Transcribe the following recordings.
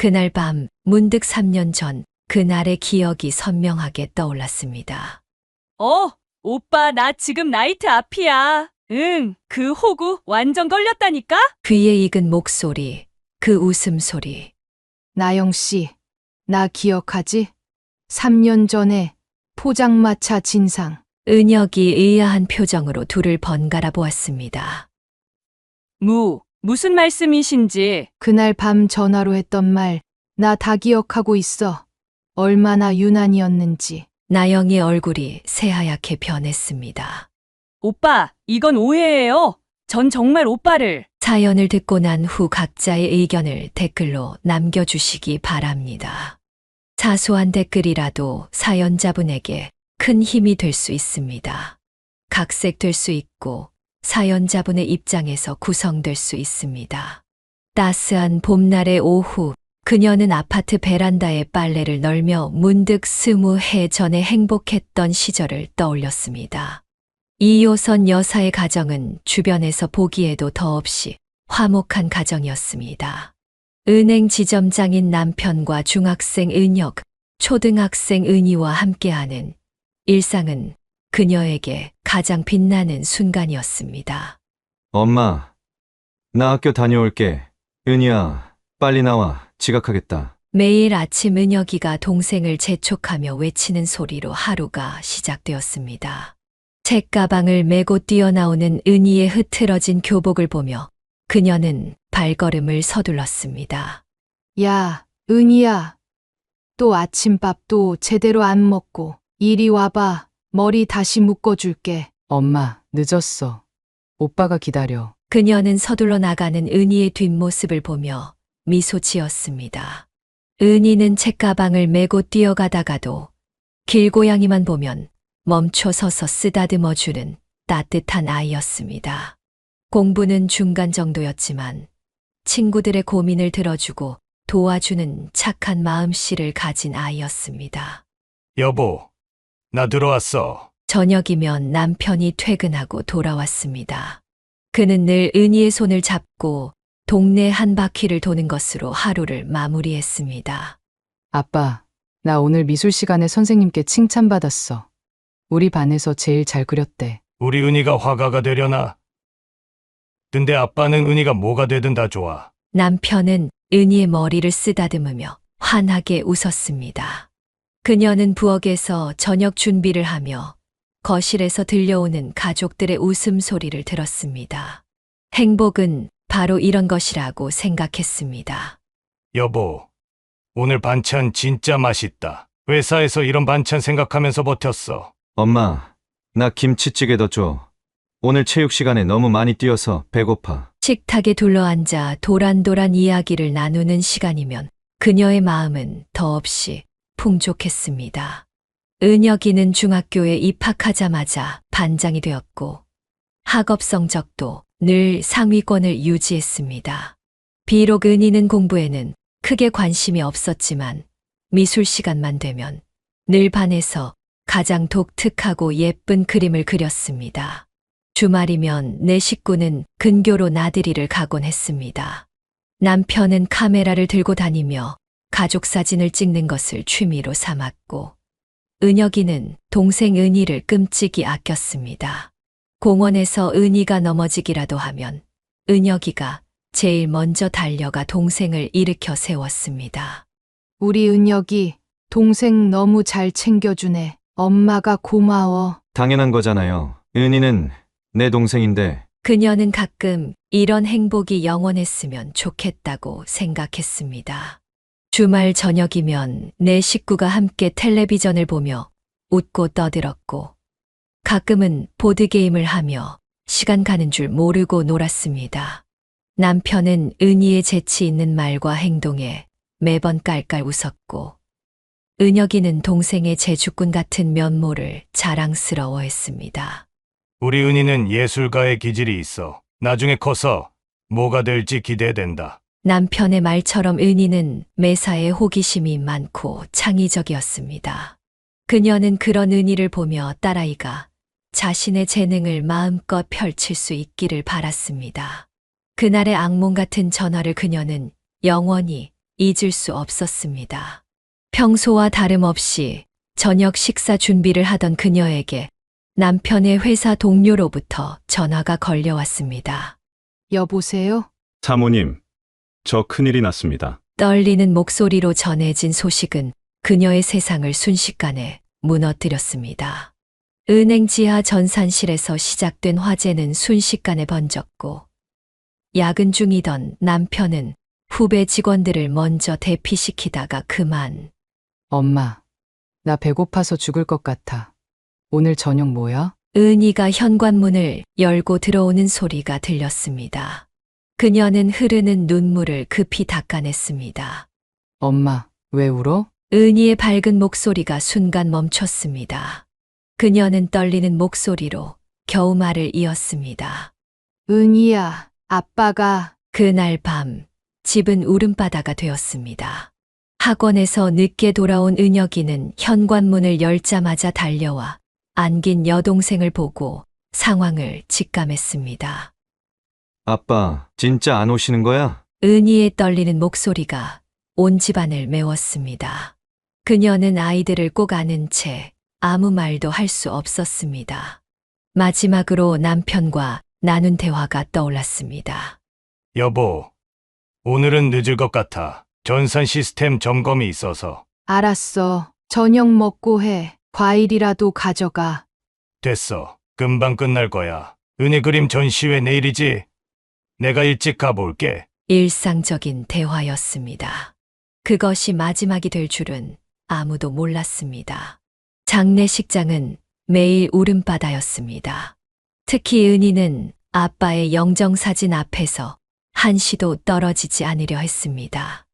그날 밤 문득 3년 전 그날의 기억이 선명하게 떠올랐습니다. 오빠, 나 지금 나이트 앞이야. 응, 그 호구 완전 걸렸다니까? 귀에 익은 목소리, 그 웃음소리. 나영 씨, 나 기억하지? 3년 전에 포장마차 진상. 은혁이 의아한 표정으로 둘을 번갈아 보았습니다. 무슨 말씀이신지. 그날 밤 전화로 했던 말, 나 다 기억하고 있어. 얼마나 유난이었는지. 나영의 얼굴이 새하얗게 변했습니다. 오빠, 이건 오해예요. 전 정말 오빠를. 사연을 듣고 난 후 각자의 의견을 댓글로 남겨주시기 바랍니다. 사소한 댓글이라도 사연자분에게 큰 힘이 될 수 있습니다. 각색될 수 있고 사연자분의 입장에서 구성될 수 있습니다. 따스한 봄날의 오후, 그녀는 아파트 베란다에 빨래를 널며 문득 20해 전에 행복했던 시절을 떠올렸습니다. 이효선 여사의 가정은 주변에서 보기에도 더없이 화목한 가정이었습니다. 은행 지점장인 남편과 중학생 은혁, 초등학생 은희와 함께하는 일상은 그녀에게 가장 빛나는 순간이었습니다. 엄마, 나 학교 다녀올게. 은희야, 빨리 나와. 지각하겠다. 매일 아침 은혁이가 동생을 재촉하며 외치는 소리로 하루가 시작되었습니다. 책가방을 메고 뛰어나오는 은희의 흐트러진 교복을 보며 그녀는 발걸음을 서둘렀습니다. 야, 은희야. 또 아침밥도 제대로 안 먹고 이리 와봐. 머리 다시 묶어줄게. 엄마, 늦었어. 오빠가 기다려. 그녀는 서둘러 나가는 은희의 뒷모습을 보며 미소 지었습니다. 은희는 책가방을 메고 뛰어가다가도 길고양이만 보면 멈춰 서서 쓰다듬어주는 따뜻한 아이였습니다. 공부는 중간 정도였지만 친구들의 고민을 들어주고 도와주는 착한 마음씨를 가진 아이였습니다. 여보, 나 들어왔어. 저녁이면 남편이 퇴근하고 돌아왔습니다. 그는 늘 은희의 손을 잡고 동네 한 바퀴를 도는 것으로 하루를 마무리했습니다. 아빠, 나 오늘 미술 시간에 선생님께 칭찬받았어. 우리 반에서 제일 잘 그렸대. 우리 은희가 화가가 되려나? 근데 아빠는 은희가 뭐가 되든 다 좋아. 남편은 은희의 머리를 쓰다듬으며 환하게 웃었습니다. 그녀는 부엌에서 저녁 준비를 하며 거실에서 들려오는 가족들의 웃음소리를 들었습니다. 행복은 바로 이런 것이라고 생각했습니다. 여보, 오늘 반찬 진짜 맛있다. 회사에서 이런 반찬 생각하면서 버텼어. 엄마, 나 김치찌개 더 줘. 오늘 체육 시간에 너무 많이 뛰어서 배고파. 식탁에 둘러앉아 도란도란 이야기를 나누는 시간이면 그녀의 마음은 더없이 풍족했습니다. 은혁이는 중학교에 입학하자마자 반장이 되었고 학업 성적도 늘 상위권을 유지했습니다. 비록 은희는 공부에는 크게 관심이 없었지만 미술 시간만 되면 늘 반에서 가장 독특하고 예쁜 그림을 그렸습니다. 주말이면 내 식구는 근교로 나들이를 가곤 했습니다. 남편은 카메라를 들고 다니며 가족 사진을 찍는 것을 취미로 삼았고 은혁이는 동생 은희를 끔찍이 아꼈습니다. 공원에서 은희가 넘어지기라도 하면 은혁이가 제일 먼저 달려가 동생을 일으켜 세웠습니다. 우리 은혁이 동생 너무 잘 챙겨주네. 엄마가 고마워. 당연한 거잖아요. 은희는 내 동생인데. 그녀는 가끔 이런 행복이 영원했으면 좋겠다고 생각했습니다. 주말 저녁이면 내 식구가 함께 텔레비전을 보며 웃고 떠들었고 가끔은 보드게임을 하며 시간 가는 줄 모르고 놀았습니다. 남편은 은희의 재치 있는 말과 행동에 매번 깔깔 웃었고 은혁이는 동생의 제주꾼 같은 면모를 자랑스러워했습니다. 우리 은희는 예술가의 기질이 있어. 나중에 커서 뭐가 될지 기대된다. 남편의 말처럼 은희는 매사에 호기심이 많고 창의적이었습니다. 그녀는 그런 은희를 보며 딸아이가 자신의 재능을 마음껏 펼칠 수 있기를 바랐습니다. 그날의 악몽 같은 전화를 그녀는 영원히 잊을 수 없었습니다. 평소와 다름없이 저녁 식사 준비를 하던 그녀에게 남편의 회사 동료로부터 전화가 걸려왔습니다. 여보세요? 사모님, 저 큰일이 났습니다. 떨리는 목소리로 전해진 소식은 그녀의 세상을 순식간에 무너뜨렸습니다. 은행 지하 전산실에서 시작된 화재는 순식간에 번졌고, 야근 중이던 남편은 후배 직원들을 먼저 대피시키다가 그만. 엄마, 나 배고파서 죽을 것 같아. 오늘 저녁 뭐야? 은희가 현관문을 열고 들어오는 소리가 들렸습니다. 그녀는 흐르는 눈물을 급히 닦아냈습니다. 엄마, 왜 울어? 은희의 밝은 목소리가 순간 멈췄습니다. 그녀는 떨리는 목소리로 겨우 말을 이었습니다. 은희야, 아빠가. 그날 밤, 집은 울음바다가 되었습니다. 학원에서 늦게 돌아온 은혁이는 현관문을 열자마자 달려와 안긴 여동생을 보고 상황을 직감했습니다. 아빠, 진짜 안 오시는 거야? 은희의 떨리는 목소리가 온 집안을 메웠습니다. 그녀는 아이들을 꼭 안은 채 아무 말도 할 수 없었습니다. 마지막으로 남편과 나눈 대화가 떠올랐습니다. 여보, 오늘은 늦을 것 같아. 전산 시스템 점검이 있어서. 알았어. 저녁 먹고 해. 과일이라도 가져가. 됐어. 금방 끝날 거야. 은혜 그림 전시회 내일이지? 내가 일찍 가볼게. 일상적인 대화였습니다. 그것이 마지막이 될 줄은 아무도 몰랐습니다. 장례식장은 매일 울음바다였습니다. 특히 은희는 아빠의 영정사진 앞에서 한시도 떨어지지 않으려 했습니다.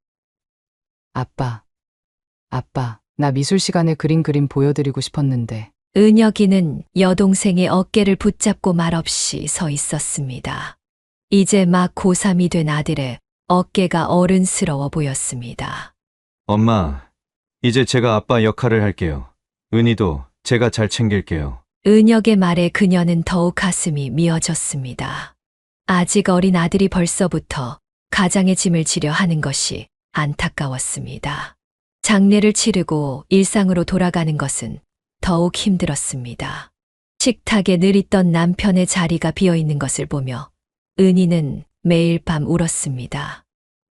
아빠, 나 미술 시간에 그림 보여드리고 싶었는데. 은혁이는 여동생의 어깨를 붙잡고 말없이 서 있었습니다. 이제 막 고3이 된 아들의 어깨가 어른스러워 보였습니다. 엄마, 이제 제가 아빠 역할을 할게요. 은희도 제가 잘 챙길게요. 은혁의 말에 그녀는 더욱 가슴이 미어졌습니다. 아직 어린 아들이 벌써부터 가장의 짐을 지려 하는 것이 안타까웠습니다. 장례를 치르고 일상으로 돌아가는 것은 더욱 힘들었습니다. 식탁에 늘 있던 남편의 자리가 비어 있는 것을 보며 은희는 매일 밤 울었습니다.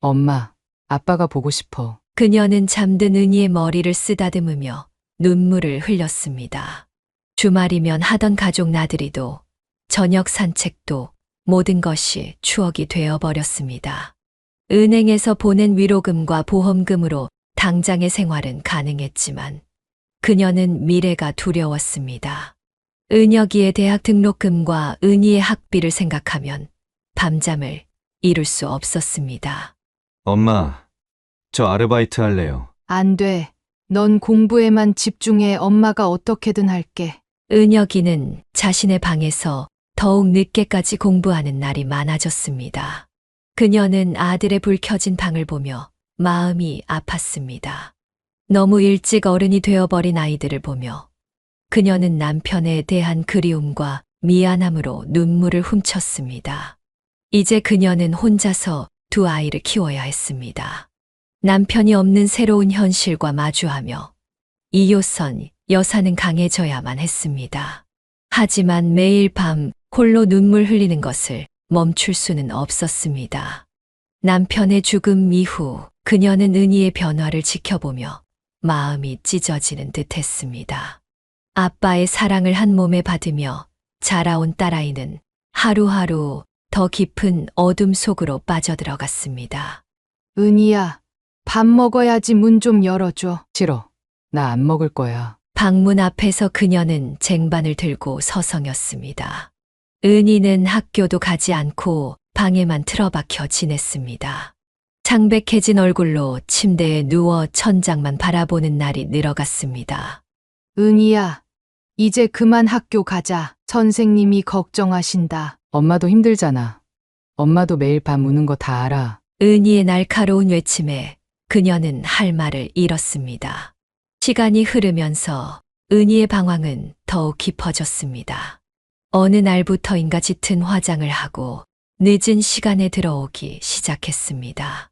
엄마, 아빠가 보고 싶어. 그녀는 잠든 은희의 머리를 쓰다듬으며 눈물을 흘렸습니다. 주말이면 하던 가족 나들이도 저녁 산책도 모든 것이 추억이 되어버렸습니다. 은행에서 보낸 위로금과 보험금으로 당장의 생활은 가능했지만 그녀는 미래가 두려웠습니다. 은혁이의 대학 등록금과 은희의 학비를 생각하면 밤잠을 이룰 수 없었습니다. 엄마, 저 아르바이트 할래요. 안 돼. 넌 공부에만 집중해. 엄마가 어떻게든 할게. 은혁이는 자신의 방에서 더욱 늦게까지 공부하는 날이 많아졌습니다. 그녀는 아들의 불 켜진 방을 보며 마음이 아팠습니다. 너무 일찍 어른이 되어버린 아이들을 보며 그녀는 남편에 대한 그리움과 미안함으로 눈물을 훔쳤습니다. 이제 그녀는 혼자서 두 아이를 키워야 했습니다. 남편이 없는 새로운 현실과 마주하며 이효선 여사는 강해져야만 했습니다. 하지만 매일 밤 홀로 눈물 흘리는 것을 멈출 수는 없었습니다. 남편의 죽음 이후 그녀는 은희의 변화를 지켜보며 마음이 찢어지는 듯 했습니다. 아빠의 사랑을 한 몸에 받으며 자라온 딸아이는 하루하루 더 깊은 어둠 속으로 빠져들어갔습니다. 은희야, 밥 먹어야지. 문 좀 열어줘. 싫어. 나 안 먹을 거야. 방문 앞에서 그녀는 쟁반을 들고 서성였습니다. 은희는 학교도 가지 않고 방에만 틀어박혀 지냈습니다. 창백해진 얼굴로 침대에 누워 천장만 바라보는 날이 늘어갔습니다. 은희야, 이제 그만 학교 가자. 선생님이 걱정하신다. 엄마도 힘들잖아. 엄마도 매일 밤 우는 거 다 알아. 은희의 날카로운 외침에 그녀는 할 말을 잃었습니다. 시간이 흐르면서 은희의 방황은 더욱 깊어졌습니다. 어느 날부터인가 짙은 화장을 하고 늦은 시간에 들어오기 시작했습니다.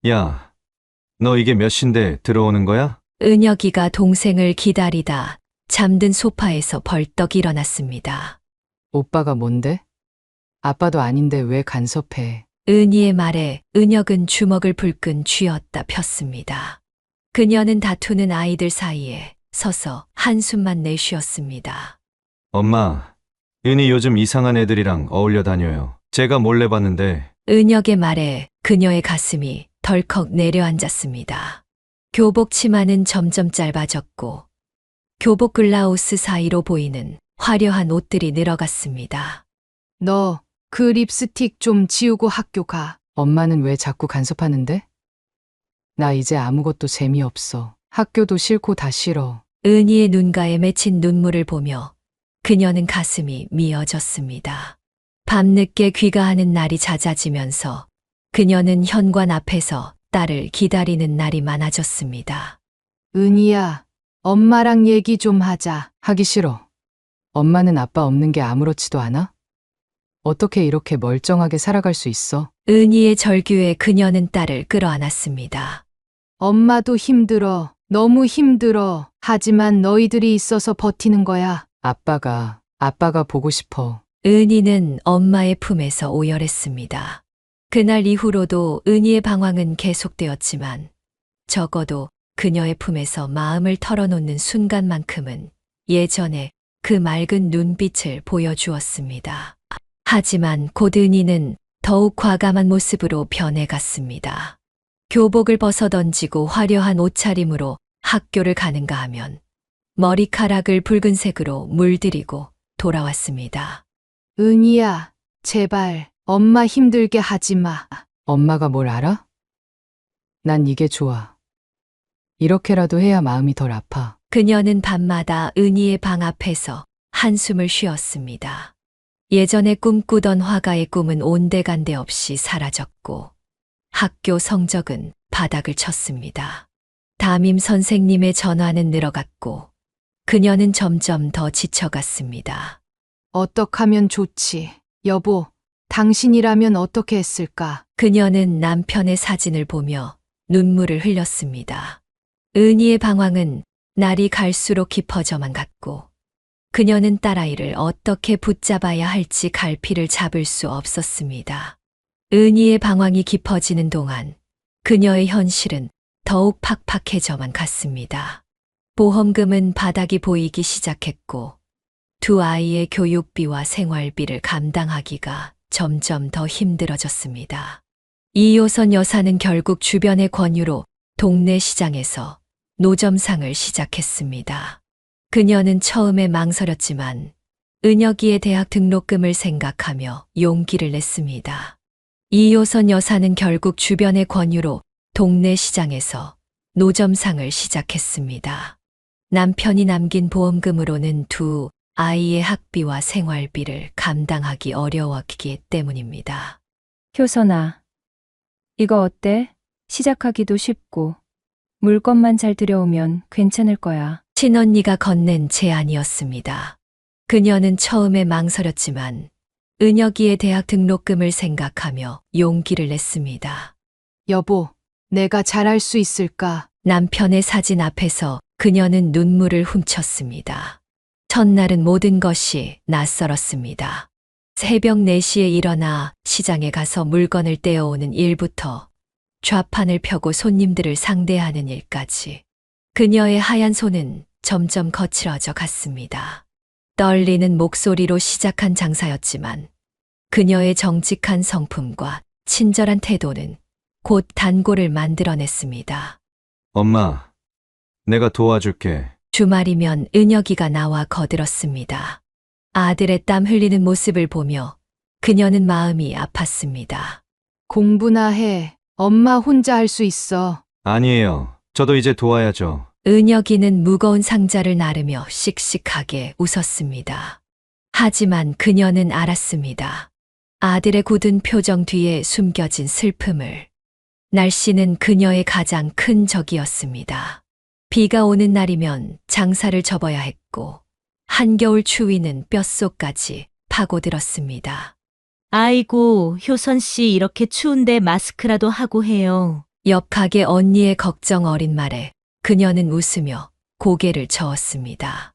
야, 너 이게 몇 시인데 들어오는 거야? 은혁이가 동생을 기다리다 잠든 소파에서 벌떡 일어났습니다. 오빠가 뭔데? 아빠도 아닌데 왜 간섭해? 은희의 말에 은혁은 주먹을 불끈 쥐었다 폈습니다. 그녀는 다투는 아이들 사이에 서서 한숨만 내쉬었습니다. 엄마, 은희 요즘 이상한 애들이랑 어울려 다녀요. 제가 몰래 봤는데 은혁의 말에 그녀의 가슴이 덜컥 내려앉았습니다. 교복 치마는 점점 짧아졌고 교복 블라우스 사이로 보이는 화려한 옷들이 늘어갔습니다. 너 그 립스틱 좀 지우고 학교 가. 엄마는 왜 자꾸 간섭하는데? 나 이제 아무것도 재미없어. 학교도 싫고 다 싫어. 은희의 눈가에 맺힌 눈물을 보며 그녀는 가슴이 미어졌습니다. 밤늦게 귀가하는 날이 잦아지면서 그녀는 현관 앞에서 딸을 기다리는 날이 많아졌습니다. 은희야, 엄마랑 얘기 좀 하자. 하기 싫어. 엄마는 아빠 없는 게 아무렇지도 않아? 어떻게 이렇게 멀쩡하게 살아갈 수 있어? 은희의 절규에 그녀는 딸을 끌어안았습니다. 엄마도 힘들어. 너무 힘들어. 하지만 너희들이 있어서 버티는 거야. 아빠가 보고 싶어. 은희는 엄마의 품에서 오열했습니다. 그날 이후로도 은희의 방황은 계속되었지만 적어도 그녀의 품에서 마음을 털어놓는 순간만큼은 예전에 그 맑은 눈빛을 보여주었습니다. 하지만 곧 은희는 더욱 과감한 모습으로 변해갔습니다. 교복을 벗어던지고 화려한 옷차림으로 학교를 가는가 하면 머리카락을 붉은색으로 물들이고 돌아왔습니다. 은희야, 제발 엄마 힘들게 하지 마. 엄마가 뭘 알아? 난 이게 좋아. 이렇게라도 해야 마음이 덜 아파. 그녀는 밤마다 은희의 방 앞에서 한숨을 쉬었습니다. 예전에 꿈꾸던 화가의 꿈은 온데간데 없이 사라졌고 학교 성적은 바닥을 쳤습니다. 담임 선생님의 전화는 늘어갔고 그녀는 점점 더 지쳐갔습니다. 어떡하면 좋지? 여보, 당신이라면 어떻게 했을까? 그녀는 남편의 사진을 보며 눈물을 흘렸습니다. 은희의 방황은 날이 갈수록 깊어져만 갔고 그녀는 딸아이를 어떻게 붙잡아야 할지 갈피를 잡을 수 없었습니다. 은희의 방황이 깊어지는 동안 그녀의 현실은 더욱 팍팍해져만 갔습니다. 보험금은 바닥이 보이기 시작했고 두 아이의 교육비와 생활비를 감당하기가 점점 더 힘들어졌습니다. 이효선 여사는 결국 주변의 권유로 동네 시장에서 노점상을 시작했습니다. 그녀는 처음에 망설였지만 은혁이의 대학 등록금을 생각하며 용기를 냈습니다. 이효선 여사는 결국 주변의 권유로 동네 시장에서 노점상을 시작했습니다. 남편이 남긴 보험금으로는 두 아이의 학비와 생활비를 감당하기 어려웠기 때문입니다. 효선아, 이거 어때? 시작하기도 쉽고 물건만 잘 들여오면 괜찮을 거야. 친언니가 건넨 제안이었습니다. 그녀는 처음에 망설였지만 은혁이의 대학 등록금을 생각하며 용기를 냈습니다. 여보, 내가 잘할 수 있을까? 남편의 사진 앞에서 그녀는 눈물을 훔쳤습니다. 첫날은 모든 것이 낯설었습니다. 새벽 4시에 일어나 시장에 가서 물건을 떼어오는 일부터 좌판을 펴고 손님들을 상대하는 일까지 그녀의 하얀 손은 점점 거칠어져 갔습니다. 떨리는 목소리로 시작한 장사였지만 그녀의 정직한 성품과 친절한 태도는 곧 단골을 만들어냈습니다. 엄마, 내가 도와줄게. 주말이면 은혁이가 나와 거들었습니다. 아들의 땀 흘리는 모습을 보며 그녀는 마음이 아팠습니다. 공부나 해. 엄마 혼자 할 수 있어. 아니에요. 저도 이제 도와야죠. 은혁이는 무거운 상자를 나르며 씩씩하게 웃었습니다. 하지만 그녀는 알았습니다. 아들의 굳은 표정 뒤에 숨겨진 슬픔을. 날씨는 그녀의 가장 큰 적이었습니다. 비가 오는 날이면 장사를 접어야 했고 한겨울 추위는 뼛속까지 파고들었습니다. 아이고, 효선 씨 이렇게 추운데 마스크라도 하고 해요. 옆 가게 언니의 걱정 어린 말에 그녀는 웃으며 고개를 저었습니다.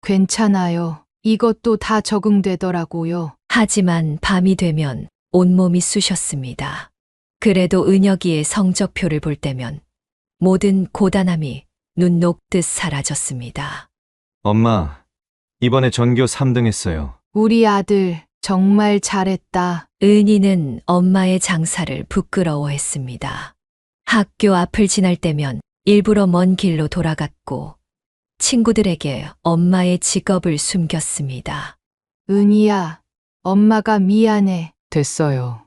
괜찮아요. 이것도 다 적응되더라고요. 하지만 밤이 되면 온몸이 쑤셨습니다. 그래도 은혁이의 성적표를 볼 때면 모든 고단함이 눈 녹듯 사라졌습니다. 엄마, 이번에 전교 3등 했어요. 우리 아들 정말 잘했다. 은희는 엄마의 장사를 부끄러워했습니다. 학교 앞을 지날 때면 일부러 먼 길로 돌아갔고 친구들에게 엄마의 직업을 숨겼습니다. 은희야, 엄마가 미안해. 됐어요.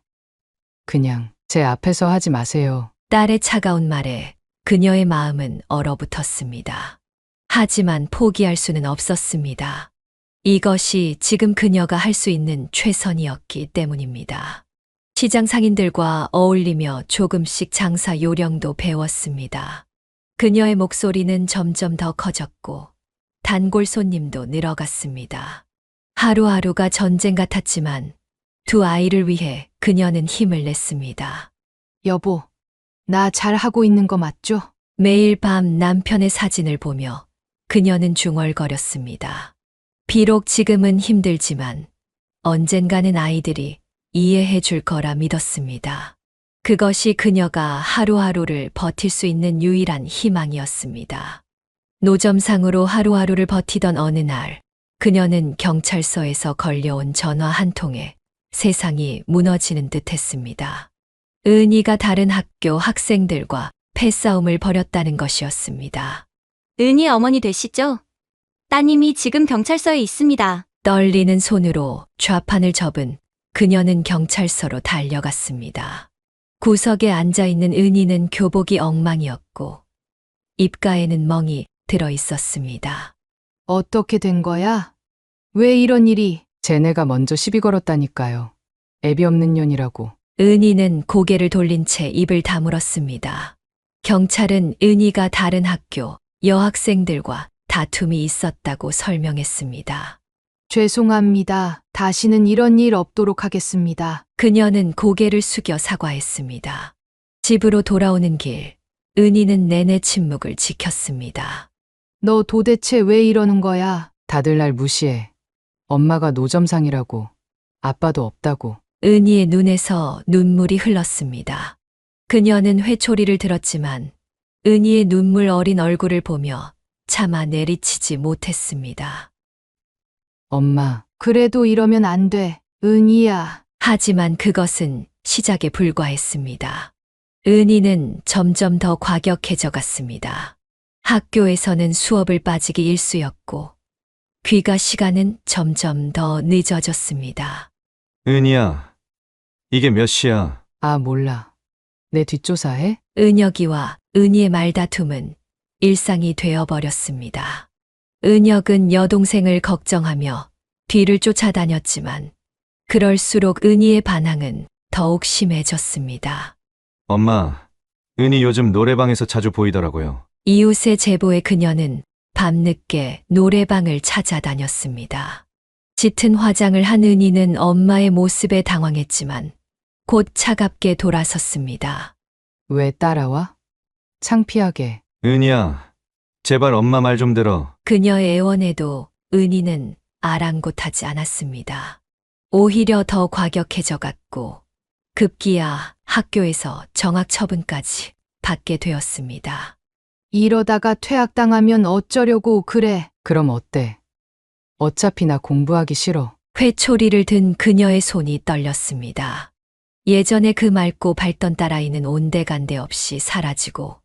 그냥 제 앞에서 하지 마세요. 딸의 차가운 말에 그녀의 마음은 얼어붙었습니다. 하지만 포기할 수는 없었습니다. 이것이 지금 그녀가 할 수 있는 최선이었기 때문입니다. 시장 상인들과 어울리며 조금씩 장사 요령도 배웠습니다. 그녀의 목소리는 점점 더 커졌고 단골 손님도 늘어갔습니다. 하루하루가 전쟁 같았지만 두 아이를 위해 그녀는 힘을 냈습니다. 여보, 나 잘하고 있는 거 맞죠? 매일 밤 남편의 사진을 보며 그녀는 중얼거렸습니다. 비록 지금은 힘들지만 언젠가는 아이들이 이해해 줄 거라 믿었습니다. 그것이 그녀가 하루하루를 버틸 수 있는 유일한 희망이었습니다. 노점상으로 하루하루를 버티던 어느 날, 그녀는 경찰서에서 걸려온 전화 한 통에 세상이 무너지는 듯 했습니다. 은희가 다른 학교 학생들과 패싸움을 벌였다는 것이었습니다. 은희 어머니 되시죠? 따님이 지금 경찰서에 있습니다. 떨리는 손으로 좌판을 접은 그녀는 경찰서로 달려갔습니다. 구석에 앉아있는 은희는 교복이 엉망이었고 입가에는 멍이 들어 있었습니다. 어떻게 된 거야? 왜 이런 일이? 쟤네가 먼저 시비 걸었다니까요. 애비 없는 년이라고. 은희는 고개를 돌린 채 입을 다물었습니다. 경찰은 은희가 다른 학교 여학생들과 다툼이 있었다고 설명했습니다. 죄송합니다. 다시는 이런 일 없도록 하겠습니다. 그녀는 고개를 숙여 사과했습니다. 집으로 돌아오는 길, 은희는 내내 침묵을 지켰습니다. 너 도대체 왜 이러는 거야? 다들 날 무시해. 엄마가 노점상이라고. 아빠도 없다고. 은희의 눈에서 눈물이 흘렀습니다. 그녀는 회초리를 들었지만 은희의 눈물 어린 얼굴을 보며 차마 내리치지 못했습니다. 엄마, 그래도 이러면 안 돼. 은희야. 하지만 그것은 시작에 불과했습니다. 은희는 점점 더 과격해져 갔습니다. 학교에서는 수업을 빠지기 일쑤였고 귀가 시간은 점점 더 늦어졌습니다. 은희야, 이게 몇 시야? 아, 몰라. 내 뒷조사해? 은혁이와 은희의 말다툼은 일상이 되어버렸습니다. 은혁은 여동생을 걱정하며 뒤를 쫓아다녔지만 그럴수록 은희의 반항은 더욱 심해졌습니다. 엄마, 은희 요즘 노래방에서 자주 보이더라고요. 이웃의 제보에 그녀는 밤늦게 노래방을 찾아다녔습니다. 짙은 화장을 한 은희는 엄마의 모습에 당황했지만 곧 차갑게 돌아섰습니다. 왜 따라와? 창피하게. 은희야, 제발 엄마 말 좀 들어. 그녀의 애원에도 은희는 아랑곳하지 않았습니다. 오히려 더 과격해져 갔고 급기야 학교에서 정학 처분까지 받게 되었습니다. 이러다가 퇴학당하면 어쩌려고 그래. 그럼 어때? 어차피 나 공부하기 싫어. 회초리를 든 그녀의 손이 떨렸습니다. 예전에 그 맑고 밝던 딸아이는 온데간데 없이 사라지고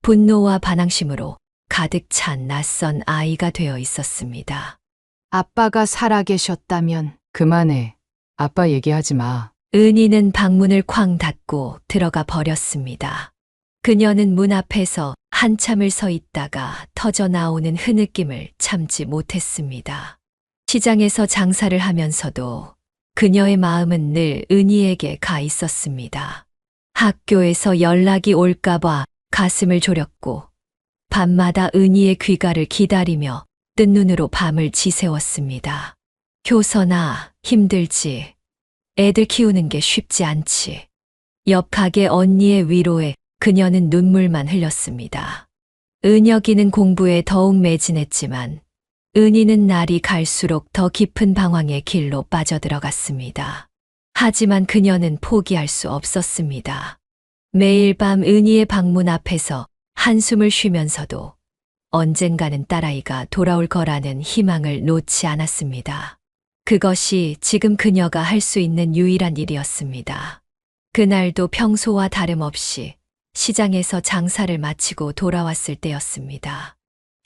분노와 반항심으로 가득 찬 낯선 아이가 되어 있었습니다. 아빠가 살아계셨다면. 그만해. 아빠 얘기하지 마. 은희는 방문을 쾅 닫고 들어가 버렸습니다. 그녀는 문 앞에서 한참을 서 있다가 터져 나오는 흐느낌을 참지 못했습니다. 시장에서 장사를 하면서도 그녀의 마음은 늘 은희에게 가 있었습니다. 학교에서 연락이 올까봐 가슴을 졸였고 밤마다 은희의 귀가를 기다리며 뜬 눈으로 밤을 지새웠습니다. 효선아, 힘들지. 애들 키우는 게 쉽지 않지. 옆 가게 언니의 위로에 그녀는 눈물만 흘렸습니다. 은혁이는 공부에 더욱 매진했지만 은희는 날이 갈수록 더 깊은 방황의 길로 빠져들어갔습니다. 하지만 그녀는 포기할 수 없었습니다. 매일 밤 은희의 방문 앞에서 한숨을 쉬면서도 언젠가는 딸아이가 돌아올 거라는 희망을 놓지 않았습니다. 그것이 지금 그녀가 할 수 있는 유일한 일이었습니다. 그날도 평소와 다름없이 시장에서 장사를 마치고 돌아왔을 때였습니다.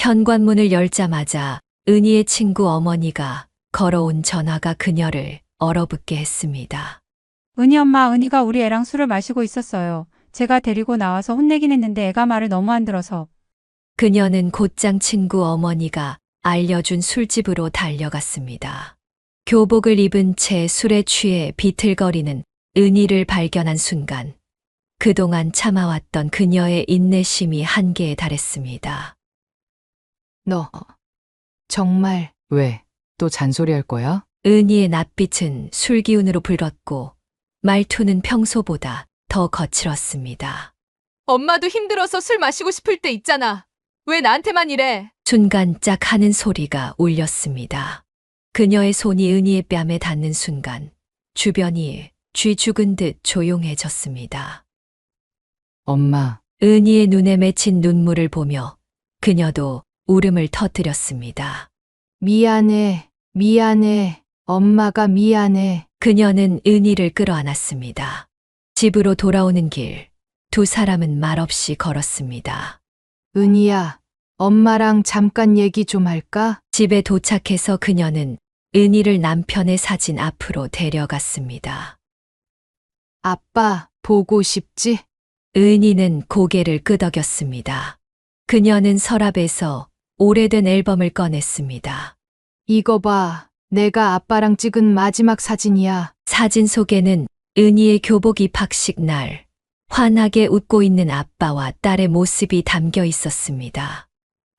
현관문을 열자마자 은희의 친구 어머니가 걸어온 전화가 그녀를 얼어붙게 했습니다. 은희 엄마, 은희가 우리 애랑 술을 마시고 있었어요. 제가 데리고 나와서 혼내긴 했는데 애가 말을 너무 안 들어서. 그녀는 곧장 친구 어머니가 알려준 술집으로 달려갔습니다. 교복을 입은 채 술에 취해 비틀거리는 은희를 발견한 순간 그동안 참아왔던 그녀의 인내심이 한계에 달했습니다. 너 정말 왜 또 잔소리할 거야? 은희의 낯빛은 술 기운으로 붉었고 말투는 평소보다 더 거칠었습니다. 엄마도 힘들어서 술 마시고 싶을 때 있잖아. 왜 나한테만 이래? 순간 짝 하는 소리가 울렸습니다. 그녀의 손이 은희의 뺨에 닿는 순간 주변이 쥐 죽은 듯 조용해졌습니다. 엄마, 은희의 눈에 맺힌 눈물을 보며 그녀도 울음을 터뜨렸습니다. 미안해, 미안해, 엄마가 미안해. 그녀는 은희를 끌어안았습니다. 집으로 돌아오는 길, 두 사람은 말없이 걸었습니다. 은희야, 엄마랑 잠깐 얘기 좀 할까? 집에 도착해서 그녀는 은희를 남편의 사진 앞으로 데려갔습니다. 아빠, 보고 싶지? 은희는 고개를 끄덕였습니다. 그녀는 서랍에서 오래된 앨범을 꺼냈습니다. 이거 봐, 내가 아빠랑 찍은 마지막 사진이야. 사진 속에는 은희의 교복 입학식 날, 환하게 웃고 있는 아빠와 딸의 모습이 담겨 있었습니다.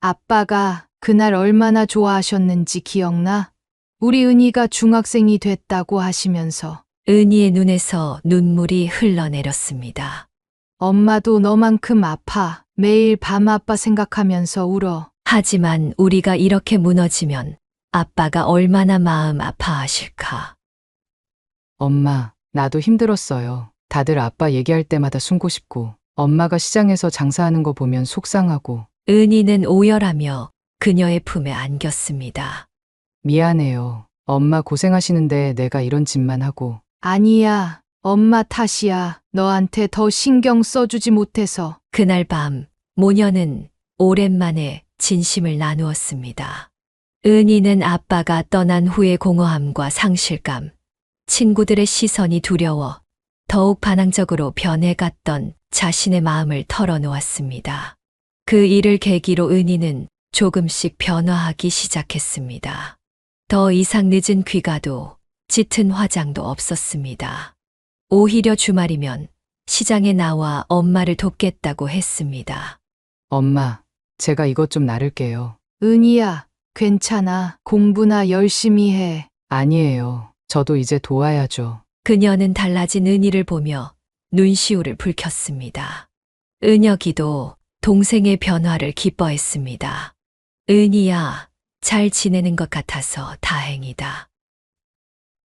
아빠가 그날 얼마나 좋아하셨는지 기억나? 우리 은희가 중학생이 됐다고 하시면서. 은희의 눈에서 눈물이 흘러내렸습니다. 엄마도 너만큼 아파. 매일 밤 아빠 생각하면서 울어. 하지만 우리가 이렇게 무너지면 아빠가 얼마나 마음 아파하실까. 엄마, 나도 힘들었어요. 다들 아빠 얘기할 때마다 숨고 싶고, 엄마가 시장에서 장사하는 거 보면 속상하고. 은희는 오열하며 그녀의 품에 안겼습니다. 미안해요. 엄마 고생하시는데 내가 이런 짓만 하고. 아니야, 엄마 탓이야. 너한테 더 신경 써주지 못해서. 그날 밤 모녀는 오랜만에 진심을 나누었습니다. 은희는 아빠가 떠난 후의 공허함과 상실감, 친구들의 시선이 두려워 더욱 반항적으로 변해갔던 자신의 마음을 털어놓았습니다. 그 일을 계기로 은희는 조금씩 변화하기 시작했습니다. 더 이상 늦은 귀가도 짙은 화장도 없었습니다. 오히려 주말이면 시장에 나와 엄마를 돕겠다고 했습니다. 엄마, 제가 이것 좀 나를게요. 은희야, 괜찮아. 공부나 열심히 해. 아니에요. 저도 이제 도와야죠. 그녀는 달라진 은희를 보며 눈시울을 붉혔습니다. 은혁이도 동생의 변화를 기뻐했습니다. 은희야, 잘 지내는 것 같아서 다행이다.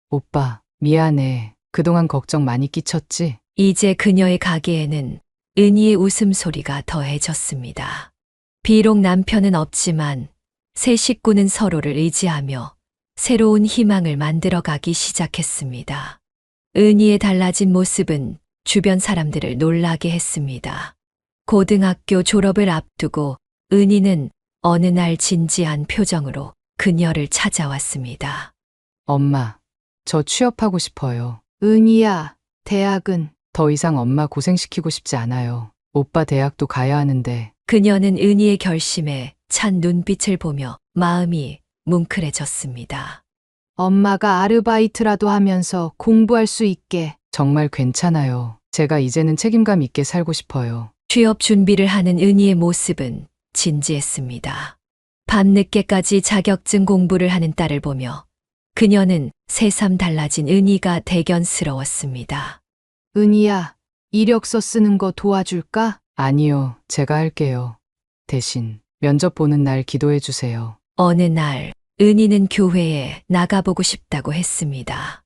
오빠, 미안해. 그동안 걱정 많이 끼쳤지? 이제 그녀의 가게에는 은희의 웃음소리가 더해졌습니다. 비록 남편은 없지만 새 식구는 서로를 의지하며 새로운 희망을 만들어가기 시작했습니다. 은희의 달라진 모습은 주변 사람들을 놀라게 했습니다. 고등학교 졸업을 앞두고 은희는 어느 날 진지한 표정으로 그녀를 찾아왔습니다. 엄마, 저 취업하고 싶어요. 은희야, 대학은 더 이상 엄마 고생시키고 싶지 않아요. 오빠 대학도 가야 하는데. 그녀는 은희의 결심에 찬 눈빛을 보며 마음이 뭉클해졌습니다. 엄마가 아르바이트라도 하면서 공부할 수 있게. 정말 괜찮아요. 제가 이제는 책임감 있게 살고 싶어요. 취업 준비를 하는 은희의 모습은 진지했습니다. 밤늦게까지 자격증 공부를 하는 딸을 보며 그녀는 새삼 달라진 은희가 대견스러웠습니다. 은희야, 이력서 쓰는 거 도와줄까? 아니요, 제가 할게요. 대신 면접 보는 날 기도해 주세요. 어느 날 은희는 교회에 나가보고 싶다고 했습니다.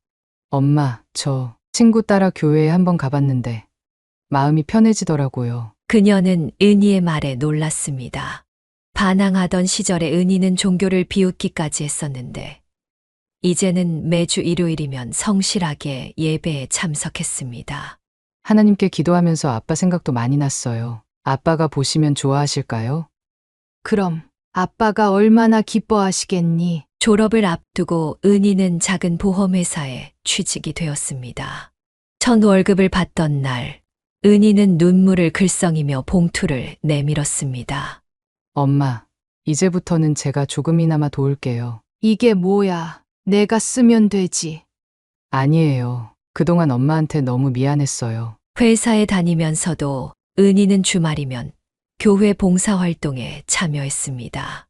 엄마, 저 친구 따라 교회에 한번 가봤는데 마음이 편해지더라고요. 그녀는 은희의 말에 놀랐습니다. 반항하던 시절에 은희는 종교를 비웃기까지 했었는데 이제는 매주 일요일이면 성실하게 예배에 참석했습니다. 하나님께 기도하면서 아빠 생각도 많이 났어요. 아빠가 보시면 좋아하실까요? 그럼 아빠가 얼마나 기뻐하시겠니? 졸업을 앞두고 은희는 작은 보험회사에 취직이 되었습니다. 첫 월급을 받던 날, 은희는 눈물을 글썽이며 봉투를 내밀었습니다. 엄마, 이제부터는 제가 조금이나마 도울게요. 이게 뭐야? 내가 쓰면 되지. 아니에요. 그동안 엄마한테 너무 미안했어요. 회사에 다니면서도 은희는 주말이면 교회 봉사활동에 참여했습니다.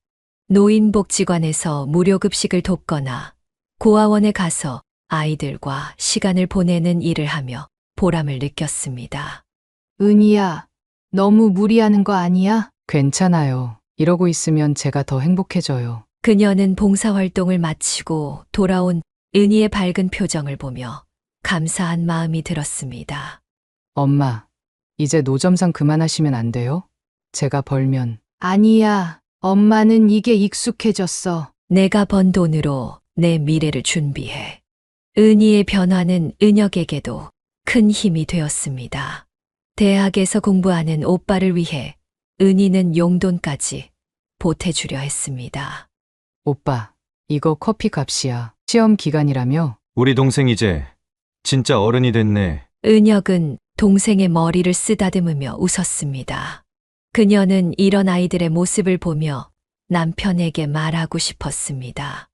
노인복지관에서 무료급식을 돕거나 고아원에 가서 아이들과 시간을 보내는 일을 하며 보람을 느꼈습니다. 은희야, 너무 무리하는 거 아니야? 괜찮아요. 이러고 있으면 제가 더 행복해져요. 그녀는 봉사활동을 마치고 돌아온 은희의 밝은 표정을 보며 감사한 마음이 들었습니다. 엄마, 이제 노점상 그만하시면 안 돼요? 제가 벌면. 아니야. 엄마는 이게 익숙해졌어. 내가 번 돈으로 내 미래를 준비해. 은희의 변화는 은혁에게도 큰 힘이 되었습니다. 대학에서 공부하는 오빠를 위해 은희는 용돈까지 보태주려 했습니다. 오빠, 이거 커피 값이야. 시험 기간이라며? 우리 동생 이제 진짜 어른이 됐네. 은혁은 동생의 머리를 쓰다듬으며 웃었습니다. 그녀는 이런 아이들의 모습을 보며 남편에게 말하고 싶었습니다.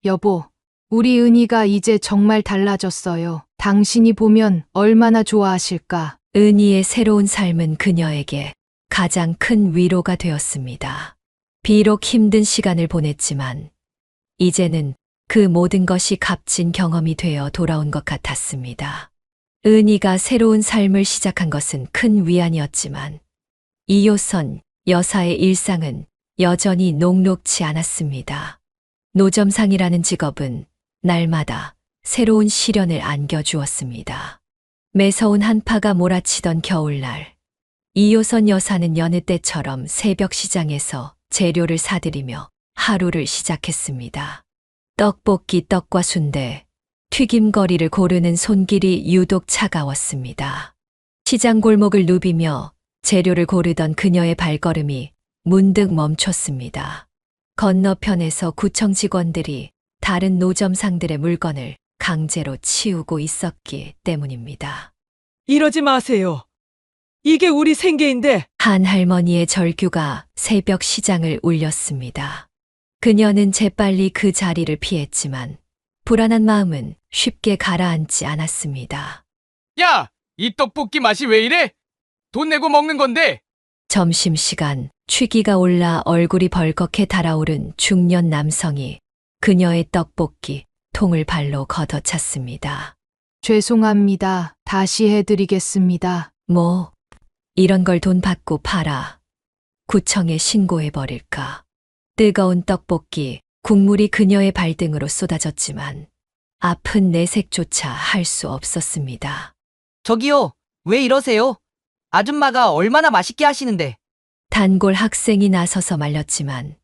여보, 우리 은희가 이제 정말 달라졌어요. 당신이 보면 얼마나 좋아하실까? 은희의 새로운 삶은 그녀에게 가장 큰 위로가 되었습니다. 비록 힘든 시간을 보냈지만 이제는 그 모든 것이 값진 경험이 되어 돌아온 것 같았습니다. 은희가 새로운 삶을 시작한 것은 큰 위안이었지만 이효선 여사의 일상은 여전히 녹록지 않았습니다. 노점상이라는 직업은 날마다 새로운 시련을 안겨주었습니다. 매서운 한파가 몰아치던 겨울날, 이효선 여사는 여느 때처럼 새벽 시장에서 재료를 사들이며 하루를 시작했습니다. 떡볶이, 떡과 순대, 튀김거리를 고르는 손길이 유독 차가웠습니다. 시장 골목을 누비며 재료를 고르던 그녀의 발걸음이 문득 멈췄습니다. 건너편에서 구청 직원들이 다른 노점상들의 물건을 강제로 치우고 있었기 때문입니다. 이러지 마세요. 이게 우리 생계인데. 한 할머니의 절규가 새벽 시장을 울렸습니다. 그녀는 재빨리 그 자리를 피했지만 불안한 마음은 쉽게 가라앉지 않았습니다. 야! 이 떡볶이 맛이 왜 이래? 돈 내고 먹는 건데! 점심시간 취기가 올라 얼굴이 벌겋게 달아오른 중년 남성이 그녀의 떡볶이 통을 발로 걷어찼습니다. 죄송합니다. 다시 해드리겠습니다. 뭐, 이런 걸 돈 받고 팔아. 구청에 신고해버릴까. 뜨거운 떡볶이, 국물이 그녀의 발등으로 쏟아졌지만 아픈 내색조차 할 수 없었습니다. 저기요, 왜 이러세요? 아줌마가 얼마나 맛있게 하시는데. 단골 학생이 나서서 말렸지만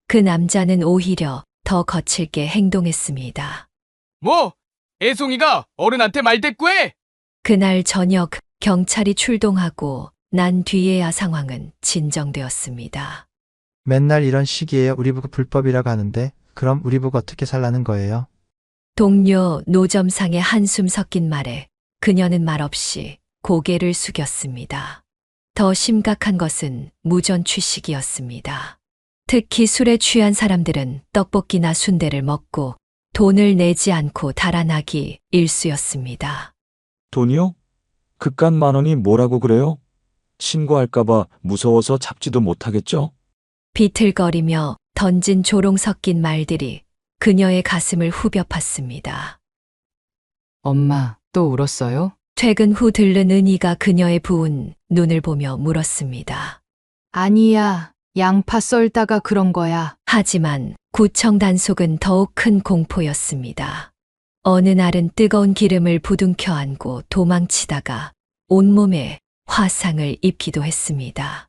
그 남자는 오히려 더 거칠게 행동했습니다. 뭐? 애송이가 어른한테 말대꾸해? 그날 저녁 경찰이 출동하고 난 뒤에야 상황은 진정되었습니다. 맨날 이런 시기에 우리 부가 불법이라고 하는데 그럼 우리 부가 어떻게 살라는 거예요? 동료 노점상의 한숨 섞인 말에 그녀는 말없이 고개를 숙였습니다. 더 심각한 것은 무전 취식이었습니다. 특히 술에 취한 사람들은 떡볶이나 순대를 먹고 돈을 내지 않고 달아나기 일쑤였습니다. 돈이요? 그깟 10,000원이 뭐라고 그래요? 신고할까봐 무서워서 잡지도 못하겠죠? 비틀거리며 던진 조롱 섞인 말들이 그녀의 가슴을 후벼 팠습니다. 엄마, 또 울었어요? 퇴근 후 들른 은희가 그녀의 부은 눈을 보며 물었습니다. 아니야, 양파 썰다가 그런 거야. 하지만 구청 단속은 더욱 큰 공포였습니다. 어느 날은 뜨거운 기름을 부둥켜 안고 도망치다가 온몸에 화상을 입기도 했습니다.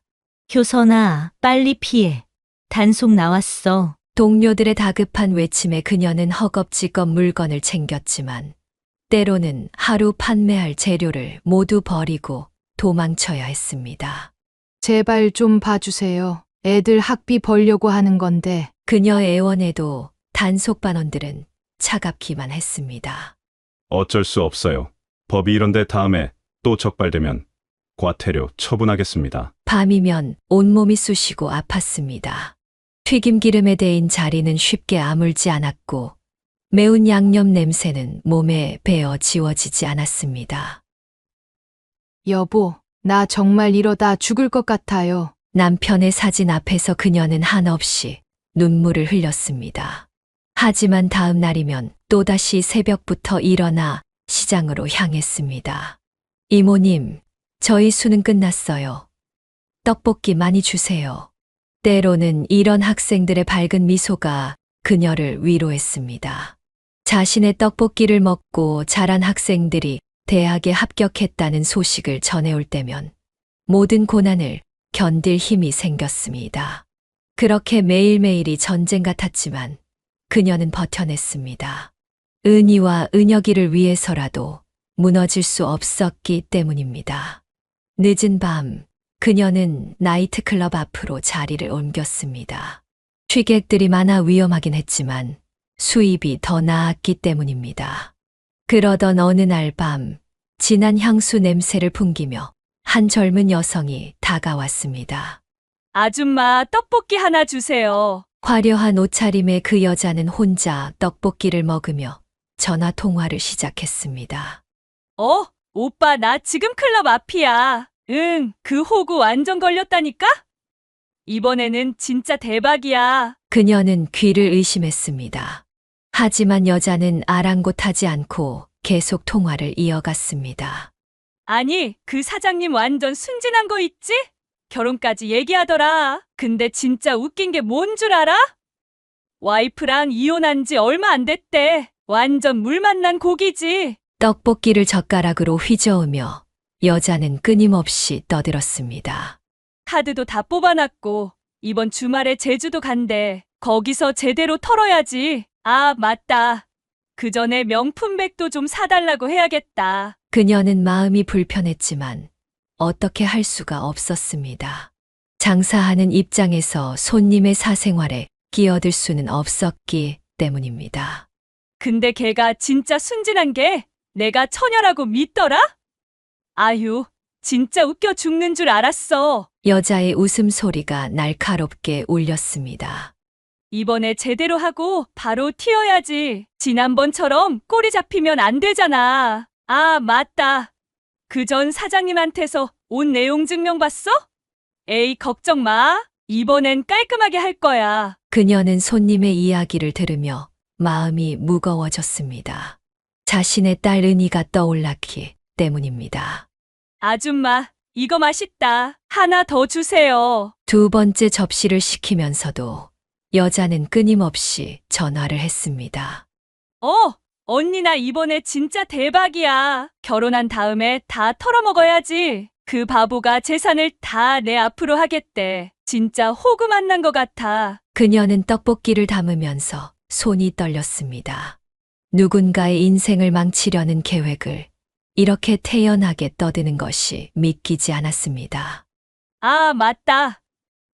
효선아, 빨리 피해. 단속 나왔어. 동료들의 다급한 외침에 그녀는 허겁지겁 물건을 챙겼지만 때로는 하루 판매할 재료를 모두 버리고 도망쳐야 했습니다. 제발 좀 봐주세요. 애들 학비 벌려고 하는 건데. 그녀의 애원에도 단속반원들은 차갑기만 했습니다. 어쩔 수 없어요. 법이 이런데 다음에 또 적발되면 과태료 처분하겠습니다. 밤이면 온몸이 쑤시고 아팠습니다. 튀김기름에 데인 자리는 쉽게 아물지 않았고 매운 양념 냄새는 몸에 배어 지워지지 않았습니다. 여보, 나 정말 이러다 죽을 것 같아요. 남편의 사진 앞에서 그녀는 한없이 눈물을 흘렸습니다. 하지만 다음 날이면 또다시 새벽부터 일어나 시장으로 향했습니다. 이모님, 저희 수능 끝났어요. 떡볶이 많이 주세요. 때로는 이런 학생들의 밝은 미소가 그녀를 위로했습니다. 자신의 떡볶이를 먹고 자란 학생들이 대학에 합격했다는 소식을 전해올 때면 모든 고난을 견딜 힘이 생겼습니다. 그렇게 매일매일이 전쟁 같았지만 그녀는 버텨냈습니다. 은희와 은혁이를 위해서라도 무너질 수 없었기 때문입니다. 늦은 밤, 그녀는 나이트클럽 앞으로 자리를 옮겼습니다. 취객들이 많아 위험하긴 했지만 수입이 더 나았기 때문입니다. 그러던 어느 날 밤, 진한 향수 냄새를 풍기며 한 젊은 여성이 다가왔습니다. 아줌마, 떡볶이 하나 주세요. 화려한 옷차림의 그 여자는 혼자 떡볶이를 먹으며 전화 통화를 시작했습니다. 오빠, 나 지금 클럽 앞이야. 응, 그 호구 완전 걸렸다니까? 이번에는 진짜 대박이야. 그녀는 귀를 의심했습니다. 하지만 여자는 아랑곳하지 않고 계속 통화를 이어갔습니다. 아니, 그 사장님 완전 순진한 거 있지? 결혼까지 얘기하더라. 근데 진짜 웃긴 게 뭔 줄 알아? 와이프랑 이혼한 지 얼마 안 됐대. 완전 물 만난 고기지. 떡볶이를 젓가락으로 휘저으며 여자는 끊임없이 떠들었습니다. 카드도 다 뽑아놨고 이번 주말에 제주도 간대. 거기서 제대로 털어야지. 아, 맞다. 그 전에 명품백도 좀 사달라고 해야겠다. 그녀는 마음이 불편했지만 어떻게 할 수가 없었습니다. 장사하는 입장에서 손님의 사생활에 끼어들 수는 없었기 때문입니다. 근데 걔가 진짜 순진한 게 내가 처녀라고 믿더라? 아휴, 진짜 웃겨 죽는 줄 알았어. 여자의 웃음소리가 날카롭게 울렸습니다. 이번에 제대로 하고 바로 튀어야지. 지난번처럼 꼬리 잡히면 안 되잖아. 아, 맞다. 그 전 사장님한테서 온 내용 증명 봤어? 에이, 걱정 마. 이번엔 깔끔하게 할 거야. 그녀는 손님의 이야기를 들으며 마음이 무거워졌습니다. 자신의 딸 은희가 떠올랐기 때문입니다. 아줌마, 이거 맛있다. 하나 더 주세요. 두 번째 접시를 시키면서도 여자는 끊임없이 전화를 했습니다. 언니 나 이번에 진짜 대박이야. 결혼한 다음에 다 털어먹어야지. 그 바보가 재산을 다 내 앞으로 하겠대. 진짜 호구 만난 것 같아. 그녀는 떡볶이를 담으면서 손이 떨렸습니다. 누군가의 인생을 망치려는 계획을 이렇게 태연하게 떠드는 것이 믿기지 않았습니다. 아, 맞다.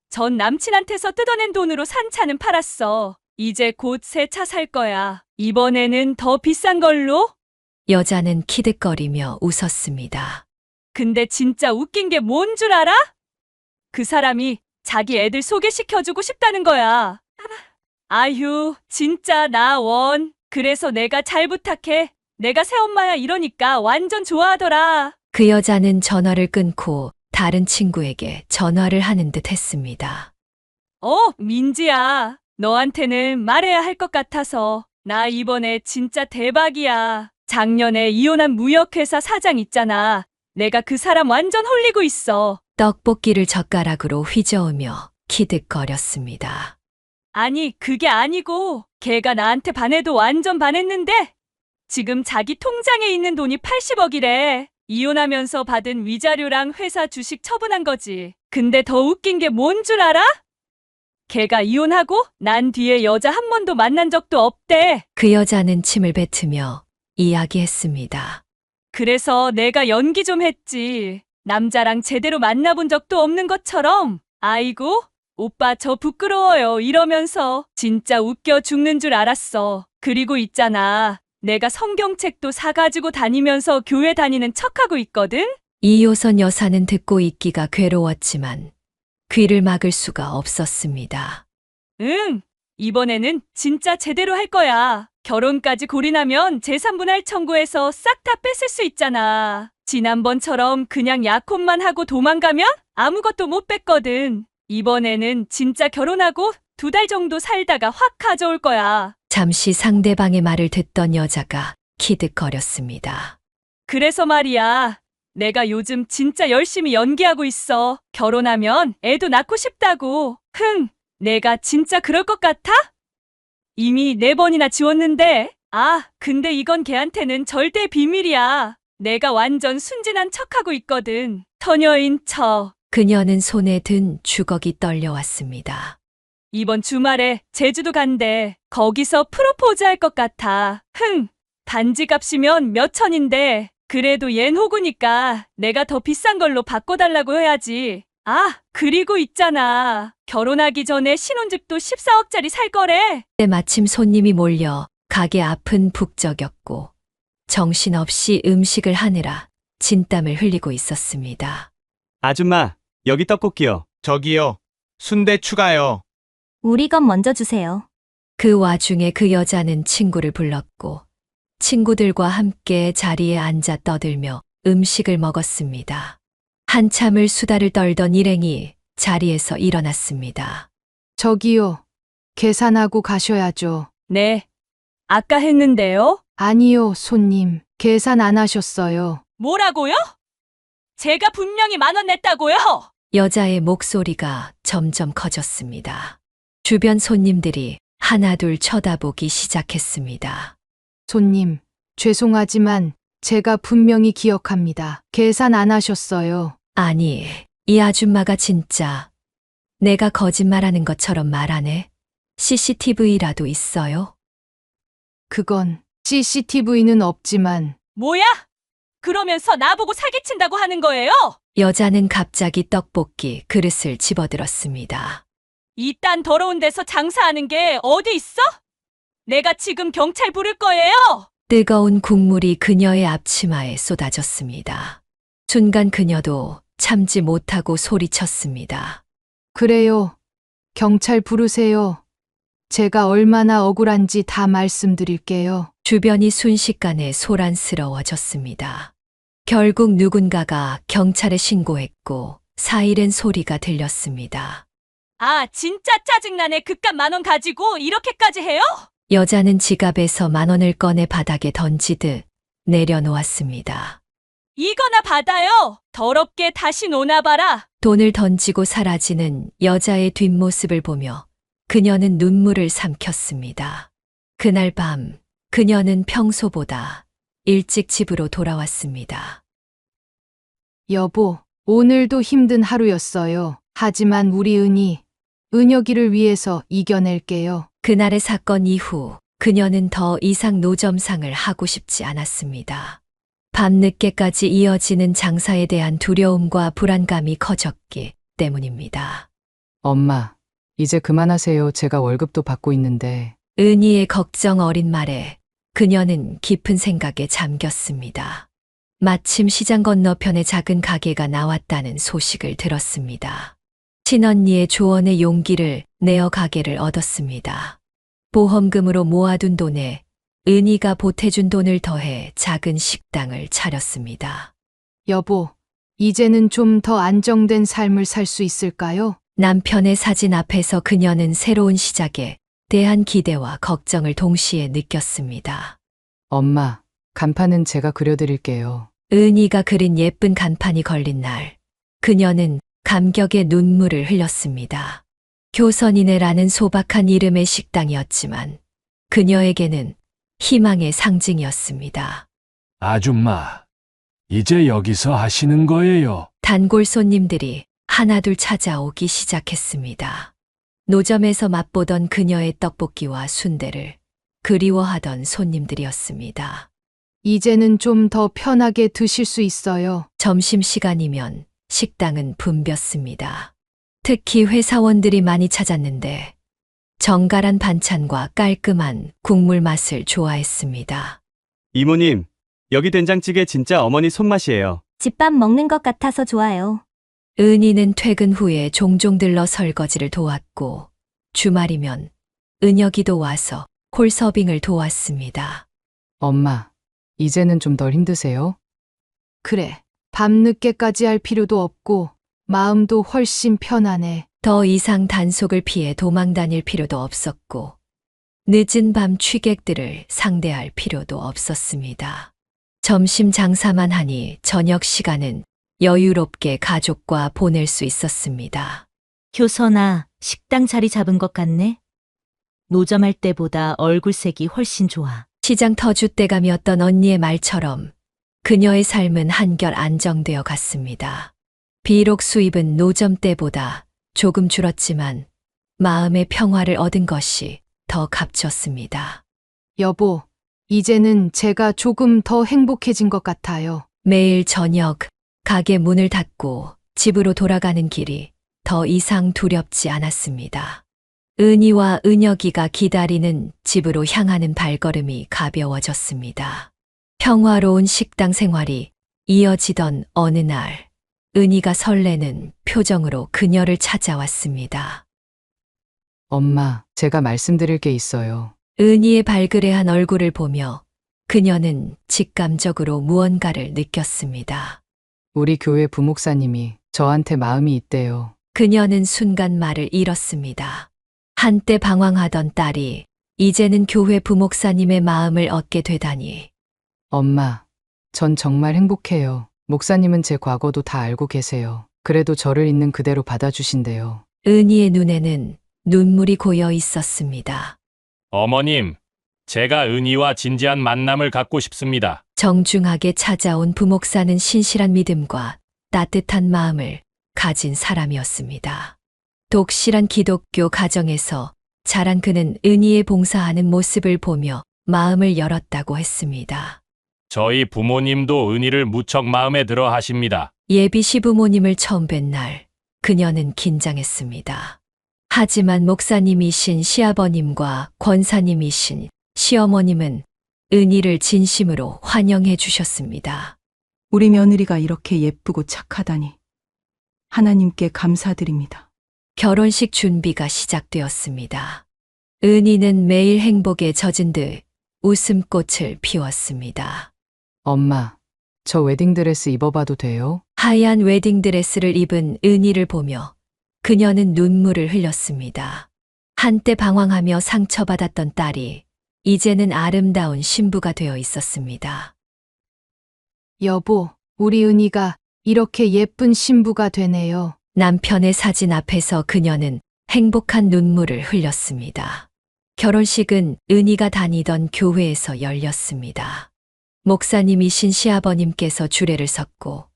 전 남친한테서 뜯어낸 돈으로 산 차는 팔았어. 이제 곧 새 차 살 거야. 이번에는 더 비싼 걸로? 여자는 키득거리며 웃었습니다. 근데 진짜 웃긴 게 뭔 줄 알아? 그 사람이 자기 애들 소개시켜주고 싶다는 거야. 아휴, 진짜 나 원. 그래서 내가 잘 부탁해. 내가 새엄마야 이러니까 완전 좋아하더라. 그 여자는 전화를 끊고 다른 친구에게 전화를 하는 듯 했습니다. 민지야. 너한테는 말해야 할 것 같아서. 나 이번에 진짜 대박이야. 작년에 이혼한 무역회사 사장 있잖아. 내가 그 사람 완전 홀리고 있어. 떡볶이를 젓가락으로 휘저으며 키득거렸습니다. 아니, 그게 아니고 걔가 나한테 반해도 완전 반했는데 지금 자기 통장에 있는 돈이 80억이래. 이혼하면서 받은 위자료랑 회사 주식 처분한 거지. 근데 더 웃긴 게 뭔 줄 알아? 걔가 이혼하고 난 뒤에 여자 한 번도 만난 적도 없대. 그 여자는 침을 뱉으며 이야기했습니다. 그래서 내가 연기 좀 했지. 남자랑 제대로 만나본 적도 없는 것처럼. 아이고, 오빠 저 부끄러워요 이러면서 진짜 웃겨 죽는 줄 알았어. 그리고 있잖아. 내가 성경책도 사가지고 다니면서 교회 다니는 척하고 있거든? 이효선 여사는 듣고 있기가 괴로웠지만 귀를 막을 수가 없었습니다. 응, 이번에는 진짜 제대로 할 거야. 결혼까지 골인하면 재산분할 청구해서 싹 다 뺏을 수 있잖아. 지난번처럼 그냥 약혼만 하고 도망가면 아무것도 못 뺏거든. 이번에는 진짜 결혼하고 2달 정도 살다가 확 가져올 거야. 잠시 상대방의 말을 듣던 여자가 키득거렸습니다. 그래서 말이야. 내가 요즘 진짜 열심히 연기하고 있어. 결혼하면 애도 낳고 싶다고. 내가 진짜 그럴 것 같아? 이미 4번이나 지웠는데. 아, 근데 이건 걔한테는 절대 비밀이야. 내가 완전 순진한 척하고 있거든. 처녀인 척. 그녀는 손에 든 주걱이 떨려왔습니다. 이번 주말에 제주도 간대. 거기서 프로포즈 할 것 같아. 반지 값이면 몇 천인데 그래도 얜 호구니까 내가 더 비싼 걸로 바꿔달라고 해야지. 아, 그리고 있잖아. 결혼하기 전에 신혼집도 14억짜리 살 거래. 그때 마침 손님이 몰려 가게 앞은 북적였고 정신없이 음식을 하느라 진땀을 흘리고 있었습니다. 아줌마, 여기 떡볶이요. 저기요. 순대 추가요. 우리 것 먼저 주세요. 그 와중에 그 여자는 친구를 불렀고 친구들과 함께 자리에 앉아 떠들며 음식을 먹었습니다. 한참을 수다를 떨던 일행이 자리에서 일어났습니다. 저기요. 계산하고 가셔야죠. 네. 아까 했는데요? 아니요, 손님. 계산 안 하셨어요. 뭐라고요? 제가 분명히 10,000원 냈다고요? 여자의 목소리가 점점 커졌습니다. 주변 손님들이 하나둘 쳐다보기 시작했습니다. 손님, 죄송하지만 제가 분명히 기억합니다. 계산 안 하셨어요. 아니, 이 아줌마가 진짜 내가 거짓말하는 것처럼 말하네. CCTV라도 있어요? 그건 CCTV는 없지만 뭐야? 그러면서 나보고 사기친다고 하는 거예요? 여자는 갑자기 떡볶이 그릇을 집어들었습니다. 이딴 더러운 데서 장사하는 게 어디 있어? 내가 지금 경찰 부를 거예요. 뜨거운 국물이 그녀의 앞치마에 쏟아졌습니다. 순간 그녀도 참지 못하고 소리쳤습니다. 그래요. 경찰 부르세요. 제가 얼마나 억울한지 다 말씀드릴게요. 주변이 순식간에 소란스러워졌습니다. 결국 누군가가 경찰에 신고했고 사이렌 소리가 들렸습니다. 아, 진짜 짜증나네. 그깟 10,000원 가지고 이렇게까지 해요? 여자는 지갑에서 10,000원을 꺼내 바닥에 던지듯 내려놓았습니다. 이거나 받아요. 더럽게 다시 노나봐라. 돈을 던지고 사라지는 여자의 뒷모습을 보며 그녀는 눈물을 삼켰습니다. 그날 밤 그녀는 평소보다 일찍 집으로 돌아왔습니다. 여보, 오늘도 힘든 하루였어요. 하지만 우리 은혁이를 위해서 이겨낼게요. 그날의 사건 이후 그녀는 더 이상 노점상을 하고 싶지 않았습니다. 밤늦게까지 이어지는 장사에 대한 두려움과 불안감이 커졌기 때문입니다. 엄마, 이제 그만하세요. 제가 월급도 받고 있는데. 은희의 걱정 어린 말에 그녀는 깊은 생각에 잠겼습니다. 마침 시장 건너편에 작은 가게가 나왔다는 소식을 들었습니다. 친언니의 조언에 용기를 내어 가게를 얻었습니다. 보험금으로 모아둔 돈에 은희가 보태준 돈을 더해 작은 식당을 차렸습니다. 여보, 이제는 좀 더 안정된 삶을 살 수 있을까요? 남편의 사진 앞에서 그녀는 새로운 시작에 대한 기대와 걱정을 동시에 느꼈습니다. 엄마, 간판은 제가 그려드릴게요. 은희가 그린 예쁜 간판이 걸린 날, 그녀는 감격의 눈물을 흘렸습니다. 교선이네라는 소박한 이름의 식당이었지만 그녀에게는 희망의 상징이었습니다. 아줌마, 이제 여기서 하시는 거예요. 단골 손님들이 하나둘 찾아오기 시작했습니다. 노점에서 맛보던 그녀의 떡볶이와 순대를 그리워하던 손님들이었습니다. 이제는 좀 더 편하게 드실 수 있어요. 점심시간이면 식당은 붐볐습니다. 특히 회사원들이 많이 찾았는데 정갈한 반찬과 깔끔한 국물 맛을 좋아했습니다. 이모님, 여기 된장찌개 진짜 어머니 손맛이에요. 집밥 먹는 것 같아서 좋아요. 은희는 퇴근 후에 종종 들러 설거지를 도왔고 주말이면 은혁이도 와서 홀서빙을 도왔습니다. 엄마, 이제는 좀 덜 힘드세요? 그래, 밤늦게까지 할 필요도 없고 마음도 훨씬 편하네. 더 이상 단속을 피해 도망 다닐 필요도 없었고 늦은 밤 취객들을 상대할 필요도 없었습니다. 점심 장사만 하니 저녁 시간은 여유롭게 가족과 보낼 수 있었습니다. 효선아, 식당 자리 잡은 것 같네? 노점할 때보다 얼굴색이 훨씬 좋아. 시장 터줏대감이었던 언니의 말처럼 그녀의 삶은 한결 안정되어 갔습니다. 비록 수입은 노점 때보다 조금 줄었지만 마음의 평화를 얻은 것이 더 값졌습니다. 여보, 이제는 제가 조금 더 행복해진 것 같아요. 매일 저녁 가게 문을 닫고 집으로 돌아가는 길이 더 이상 두렵지 않았습니다. 은희와 은혁이가 기다리는 집으로 향하는 발걸음이 가벼워졌습니다. 평화로운 식당 생활이 이어지던 어느 날, 은희가 설레는 표정으로 그녀를 찾아왔습니다. 엄마, 제가 말씀드릴 게 있어요. 은희의 발그레한 얼굴을 보며 그녀는 직감적으로 무언가를 느꼈습니다. 우리 교회 부목사님이 저한테 마음이 있대요. 그녀는 순간 말을 잃었습니다. 한때 방황하던 딸이 이제는 교회 부목사님의 마음을 얻게 되다니. 엄마, 전 정말 행복해요. 목사님은 제 과거도 다 알고 계세요. 그래도 저를 있는 그대로 받아주신대요. 은희의 눈에는 눈물이 고여 있었습니다. 어머님, 제가 은희와 진지한 만남을 갖고 싶습니다. 정중하게 찾아온 부목사는 신실한 믿음과 따뜻한 마음을 가진 사람이었습니다. 독실한 기독교 가정에서 자란 그는 은희의 봉사하는 모습을 보며 마음을 열었다고 했습니다. 저희 부모님도 은희를 무척 마음에 들어 하십니다. 예비 시부모님을 처음 뵌 날, 그녀는 긴장했습니다. 하지만 목사님이신 시아버님과 권사님이신 시어머님은 은희를 진심으로 환영해 주셨습니다. 우리 며느리가 이렇게 예쁘고 착하다니. 하나님께 감사드립니다. 결혼식 준비가 시작되었습니다. 은희는 매일 행복에 젖은 듯 웃음꽃을 피웠습니다. 엄마, 저 웨딩드레스 입어봐도 돼요? 하얀 웨딩드레스를 입은 은희를 보며 그녀는 눈물을 흘렸습니다. 한때 방황하며 상처받았던 딸이 이제는 아름다운 신부가 되어 있었습니다. 여보, 우리 은희가 이렇게 예쁜 신부가 되네요. 남편의 사진 앞에서 그녀는 행복한 눈물을 흘렸습니다. 결혼식은 은희가 다니던 교회에서 열렸습니다. 목사님이신 시아버님께서 주례를 섰고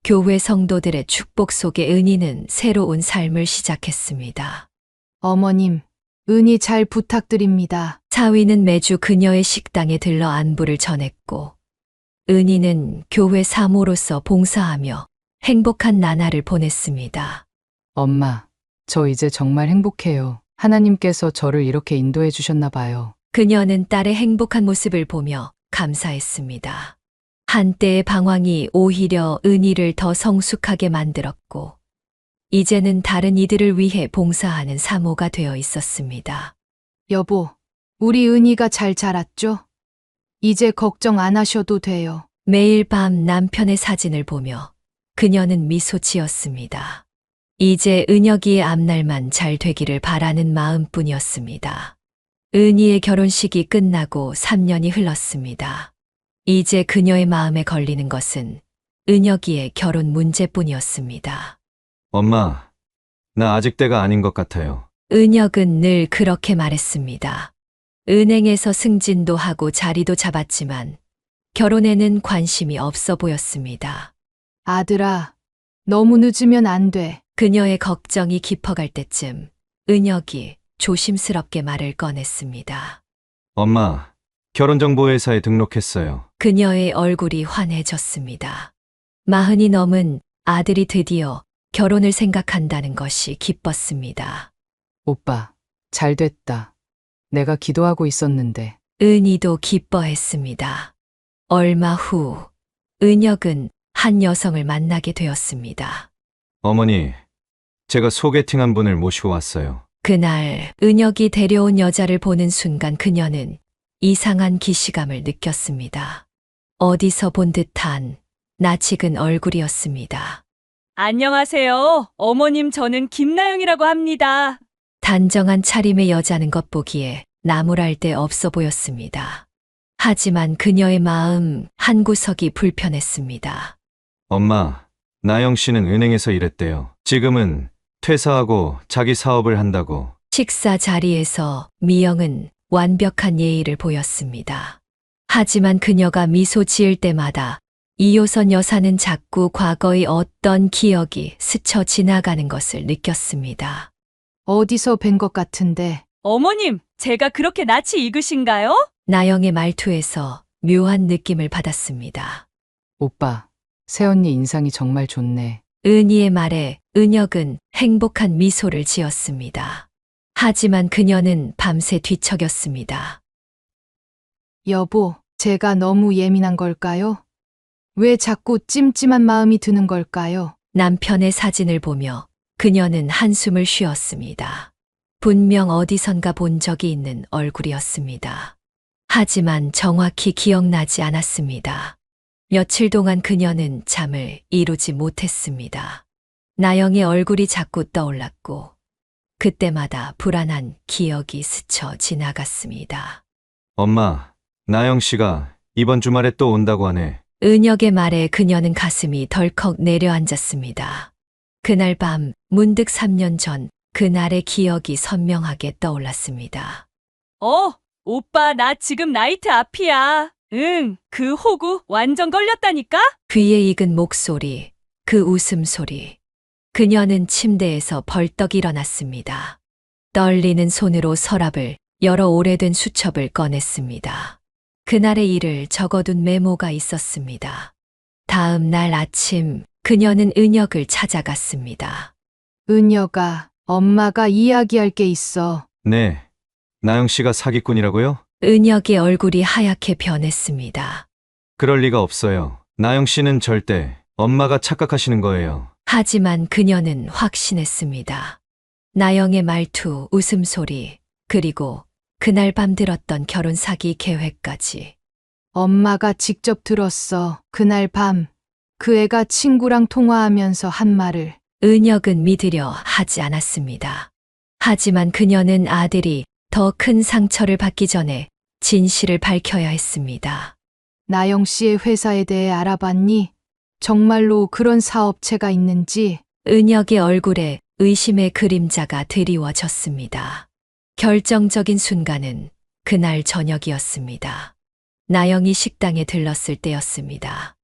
교회 성도들의 축복 속에 은희는 새로운 삶을 시작했습니다. 어머님, 은희 잘 부탁드립니다. 사위는 매주 그녀의 식당에 들러 안부를 전했고 은희는 교회 사모로서 봉사하며 행복한 나날을 보냈습니다. 엄마, 저 이제 정말 행복해요. 하나님께서 저를 이렇게 인도해 주셨나 봐요. 그녀는 딸의 행복한 모습을 보며 감사했습니다. 한때의 방황이 오히려 은희를 더 성숙하게 만들었고 이제는 다른 이들을 위해 봉사하는 사모가 되어 있었습니다. 여보, 우리 은희가 잘 자랐죠? 이제 걱정 안 하셔도 돼요. 매일 밤 남편의 사진을 보며 그녀는 미소 지었습니다. 이제 은혁이의 앞날만 잘 되기를 바라는 마음뿐이었습니다. 은희의 결혼식이 끝나고 3년이 흘렀습니다. 이제 그녀의 마음에 걸리는 것은 은혁이의 결혼 문제뿐이었습니다. 엄마, 나 아직 때가 아닌 것 같아요. 은혁은 늘 그렇게 말했습니다. 은행에서 승진도 하고 자리도 잡았지만 결혼에는 관심이 없어 보였습니다. 아들아, 너무 늦으면 안 돼. 그녀의 걱정이 깊어갈 때쯤 은혁이 조심스럽게 말을 꺼냈습니다. 엄마, 결혼정보회사에 등록했어요. 그녀의 얼굴이 환해졌습니다. 40이 넘은 아들이 드디어 결혼을 생각한다는 것이 기뻤습니다. 오빠, 잘 됐다. 내가 기도하고 있었는데. 은희도 기뻐했습니다. 얼마 후 은혁은 한 여성을 만나게 되었습니다. 어머니, 제가 소개팅한 분을 모시고 왔어요. 그날 은혁이 데려온 여자를 보는 순간 그녀는 이상한 기시감을 느꼈습니다. 어디서 본 듯한 낯익은 얼굴이었습니다. 안녕하세요. 어머님, 저는 김나영이라고 합니다. 단정한 차림의 여자는 겉보기에 나무랄 데 없어 보였습니다. 하지만 그녀의 마음 한구석이 불편했습니다. 엄마, 나영 씨는 은행에서 일했대요. 지금은 퇴사하고 자기 사업을 한다고. 식사 자리에서 미영은 완벽한 예의를 보였습니다. 하지만 그녀가 미소 지을 때마다 이효선 여사는 자꾸 과거의 어떤 기억이 스쳐 지나가는 것을 느꼈습니다. 어디서 뵌 것 같은데. 어머님, 제가 그렇게 낯이 익으신가요? 나영의 말투에서 묘한 느낌을 받았습니다. 오빠, 새언니 인상이 정말 좋네. 은희의 말에 은혁은 행복한 미소를 지었습니다. 하지만 그녀는 밤새 뒤척였습니다. 여보, 제가 너무 예민한 걸까요? 왜 자꾸 찜찜한 마음이 드는 걸까요? 남편의 사진을 보며 그녀는 한숨을 쉬었습니다. 분명 어디선가 본 적이 있는 얼굴이었습니다. 하지만 정확히 기억나지 않았습니다. 며칠 동안 그녀는 잠을 이루지 못했습니다. 나영의 얼굴이 자꾸 떠올랐고 그때마다 불안한 기억이 스쳐 지나갔습니다. 엄마, 나영 씨가 이번 주말에 또 온다고 하네. 은혁의 말에 그녀는 가슴이 덜컥 내려앉았습니다. 그날 밤 문득 3년 전 그날의 기억이 선명하게 떠올랐습니다. 오빠, 나 지금 나이트 앞이야. 응, 그 호구 완전 걸렸다니까? 귀에 익은 목소리, 그 웃음소리. 그녀는 침대에서 벌떡 일어났습니다. 떨리는 손으로 서랍을 열어 오래된 수첩을 꺼냈습니다. 그날의 일을 적어둔 메모가 있었습니다. 다음 날 아침 그녀는 은혁을 찾아갔습니다. 은혁아, 엄마가 이야기할 게 있어. 네, 나영 씨가 사기꾼이라고요? 은혁의 얼굴이 하얗게 변했습니다. 그럴 리가 없어요. 나영 씨는 절대 엄마가 착각하시는 거예요. 하지만 그녀는 확신했습니다. 나영의 말투, 웃음소리, 그리고 그날 밤 들었던 결혼 사기 계획까지. 엄마가 직접 들었어. 그날 밤 그 애가 친구랑 통화하면서 한 말을. 은혁은 믿으려 하지 않았습니다. 하지만 그녀는 아들이 더 큰 상처를 받기 전에 진실을 밝혀야 했습니다. 나영 씨의 회사에 대해 알아봤니? 정말로 그런 사업체가 있는지. 은혁의 얼굴에 의심의 그림자가 드리워졌습니다. 결정적인 순간은 그날 저녁이었습니다. 나영이 식당에 들렀을 때였습니다.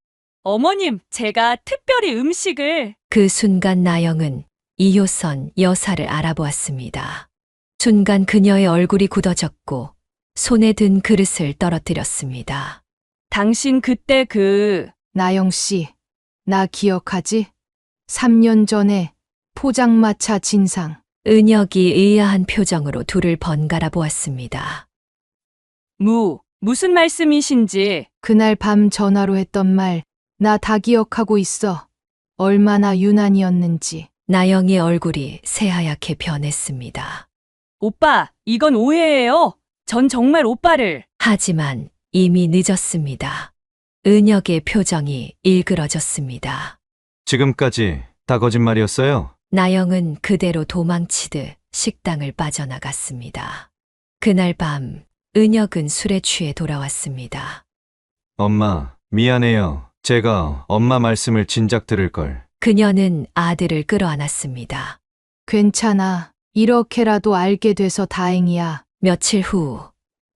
어머님, 제가 특별히 음식을... 그 순간 나영은 이효선 여사를 알아보았습니다. 순간 그녀의 얼굴이 굳어졌고 손에 든 그릇을 떨어뜨렸습니다. 당신 그때 나영 씨, 나 기억하지? 3년 전에 포장마차 진상. 은혁이 의아한 표정으로 둘을 번갈아 보았습니다. 무슨 말씀이신지. 그날 밤 전화로 했던 말, 나 다 기억하고 있어. 얼마나 유난이었는지. 나영의 얼굴이 새하얗게 변했습니다. 오빠, 이건 오해예요. 전 정말 오빠를... 하지만 이미 늦었습니다. 은혁의 표정이 일그러졌습니다. 지금까지 다 거짓말이었어요? 나영은 그대로 도망치듯 식당을 빠져나갔습니다. 그날 밤 은혁은 술에 취해 돌아왔습니다. 엄마, 미안해요. 제가 엄마 말씀을 진작 들을 걸. 그녀는 아들을 끌어안았습니다. 괜찮아. 이렇게라도 알게 돼서 다행이야. 며칠 후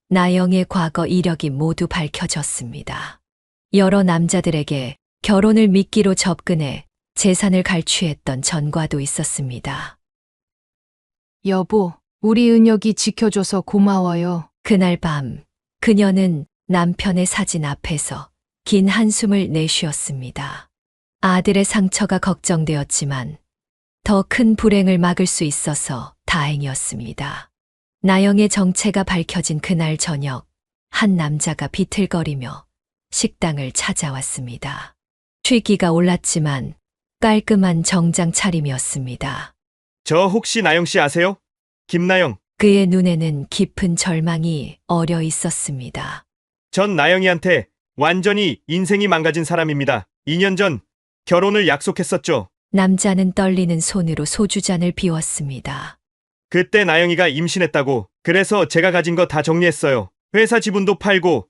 나영의 과거 이력이 모두 밝혀졌습니다. 여러 남자들에게 결혼을 미끼로 접근해 재산을 갈취했던 전과도 있었습니다. 여보, 우리 은혁이 지켜줘서 고마워요. 그날 밤 그녀는 남편의 사진 앞에서 긴 한숨을 내쉬었습니다. 아들의 상처가 걱정되었지만 더 큰 불행을 막을 수 있어서 다행이었습니다. 나영의 정체가 밝혀진 그날 저녁, 한 남자가 비틀거리며 식당을 찾아왔습니다. 취기가 올랐지만 깔끔한 정장 차림이었습니다. 저 혹시 나영 씨 아세요? 김나영. 그의 눈에는 깊은 절망이 어려 있었습니다. 전 나영이한테 완전히 인생이 망가진 사람입니다. 2년 전 결혼을 약속했었죠. 남자는 떨리는 손으로 소주잔을 비웠습니다. 그때 나영이가 임신했다고. 그래서 제가 가진 거 다 정리했어요. 회사 지분도 팔고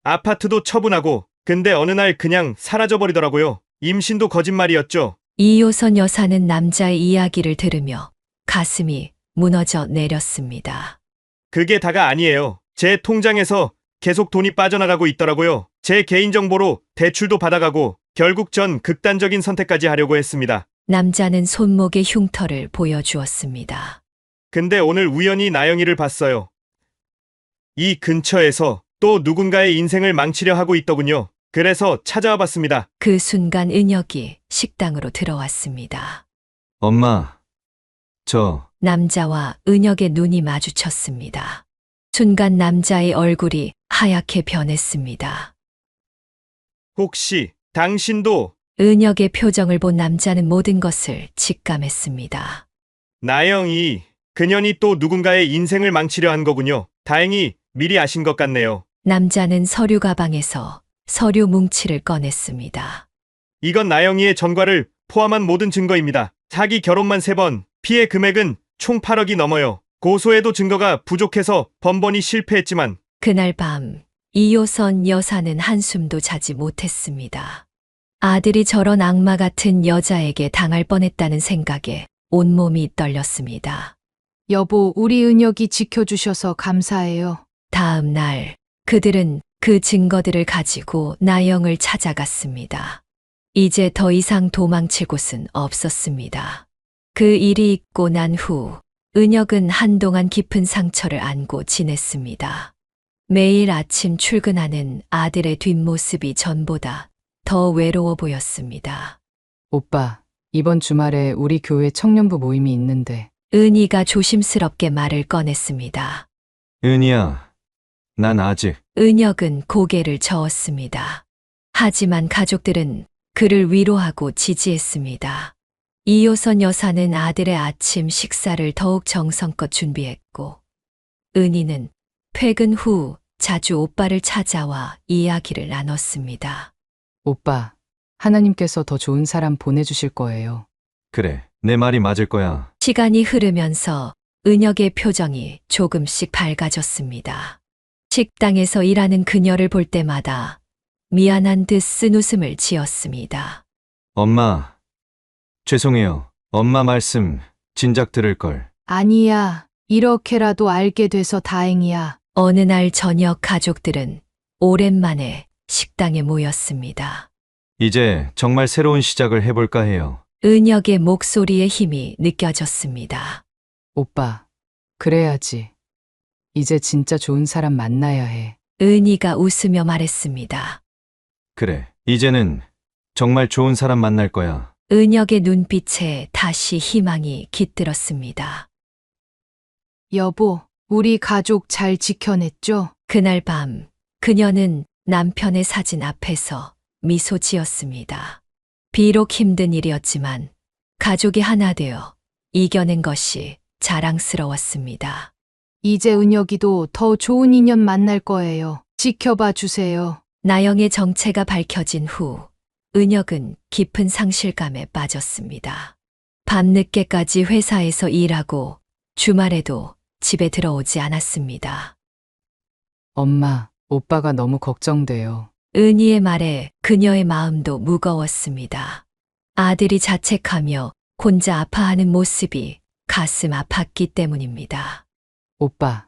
아파트도 처분하고. 근데 어느 날 그냥 사라져버리더라고요. 임신도 거짓말이었죠. 이효선 여사는 남자의 이야기를 들으며 가슴이 무너져 내렸습니다. 그게 다가 아니에요. 제 통장에서 계속 돈이 빠져나가고 있더라고요. 제 개인정보로 대출도 받아가고 결국 전 극단적인 선택까지 하려고 했습니다. 남자는 손목의 흉터를 보여주었습니다. 근데 오늘 우연히 나영이를 봤어요. 이 근처에서 또 누군가의 인생을 망치려 하고 있더군요. 그래서 찾아와 봤습니다. 그 순간 은혁이 식당으로 들어왔습니다. 엄마, 저 남자와 은혁의 눈이 마주쳤습니다. 순간 남자의 얼굴이 하얗게 변했습니다. 혹시 당신도 은혁의 표정을 본 남자는 모든 것을 직감했습니다. 나영이 그년이 또 누군가의 인생을 망치려 한 거군요. 다행히 미리 아신 것 같네요. 남자는 서류 가방에서 서류 뭉치를 꺼냈습니다. 이건 나영이의 전과를 포함한 모든 증거입니다. 사기 결혼만 3번, 피해 금액은 총 8억이 넘어요. 고소해도 증거가 부족해서 번번이 실패했지만 그날 밤 이효선 여사는 한숨도 자지 못했습니다. 아들이 저런 악마 같은 여자에게 당할 뻔했다는 생각에 온몸이 떨렸습니다. 여보, 우리 은혁이 지켜주셔서 감사해요. 다음 날 그들은 그 증거들을 가지고 나영을 찾아갔습니다. 이제 더 이상 도망칠 곳은 없었습니다. 그 일이 있고 난 후 은혁은 한동안 깊은 상처를 안고 지냈습니다. 매일 아침 출근하는 아들의 뒷모습이 전보다 더 외로워 보였습니다. 오빠, 이번 주말에 우리 교회 청년부 모임이 있는데. 은희가 조심스럽게 말을 꺼냈습니다. 은희야, 난 아직. 은혁은 고개를 저었습니다. 하지만 가족들은 그를 위로하고 지지했습니다. 이효선 여사는 아들의 아침 식사를 더욱 정성껏 준비했고, 은희는 퇴근 후 자주 오빠를 찾아와 이야기를 나눴습니다. 오빠, 하나님께서 더 좋은 사람 보내주실 거예요. 그래, 내 말이 맞을 거야. 시간이 흐르면서 은혁의 표정이 조금씩 밝아졌습니다. 식당에서 일하는 그녀를 볼 때마다 미안한 듯 쓴웃음을 지었습니다. 엄마, 죄송해요. 엄마 말씀 진작 들을 걸. 아니야. 이렇게라도 알게 돼서 다행이야. 어느 날 저녁 가족들은 오랜만에 식당에 모였습니다. 이제 정말 새로운 시작을 해볼까 해요. 은혁의 목소리에 힘이 느껴졌습니다. 오빠, 그래야지. 이제 진짜 좋은 사람 만나야 해. 은희가 웃으며 말했습니다. 그래, 이제는 정말 좋은 사람 만날 거야. 은혁의 눈빛에 다시 희망이 깃들었습니다. 여보, 우리 가족 잘 지켜냈죠? 그날 밤 그녀는 남편의 사진 앞에서 미소 지었습니다. 비록 힘든 일이었지만 가족이 하나 되어 이겨낸 것이 자랑스러웠습니다. 이제 은혁이도 더 좋은 인연 만날 거예요. 지켜봐 주세요. 나영의 정체가 밝혀진 후 은혁은 깊은 상실감에 빠졌습니다. 밤늦게까지 회사에서 일하고 주말에도 집에 들어오지 않았습니다. 엄마, 오빠가 너무 걱정돼요. 은희의 말에 그녀의 마음도 무거웠습니다. 아들이 자책하며 혼자 아파하는 모습이 가슴 아팠기 때문입니다. 오빠,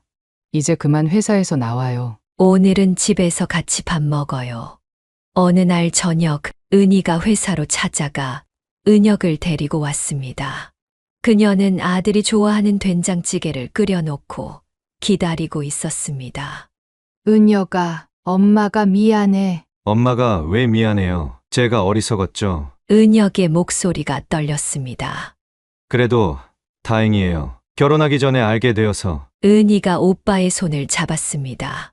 이제 그만 회사에서 나와요. 오늘은 집에서 같이 밥 먹어요. 어느 날 저녁 은희가 회사로 찾아가 은혁을 데리고 왔습니다. 그녀는 아들이 좋아하는 된장찌개를 끓여놓고 기다리고 있었습니다. 은혁아, 엄마가 미안해. 엄마가 왜 미안해요? 제가 어리석었죠. 은혁의 목소리가 떨렸습니다. 그래도 다행이에요. 결혼하기 전에 알게 되어서. 은희가 오빠의 손을 잡았습니다.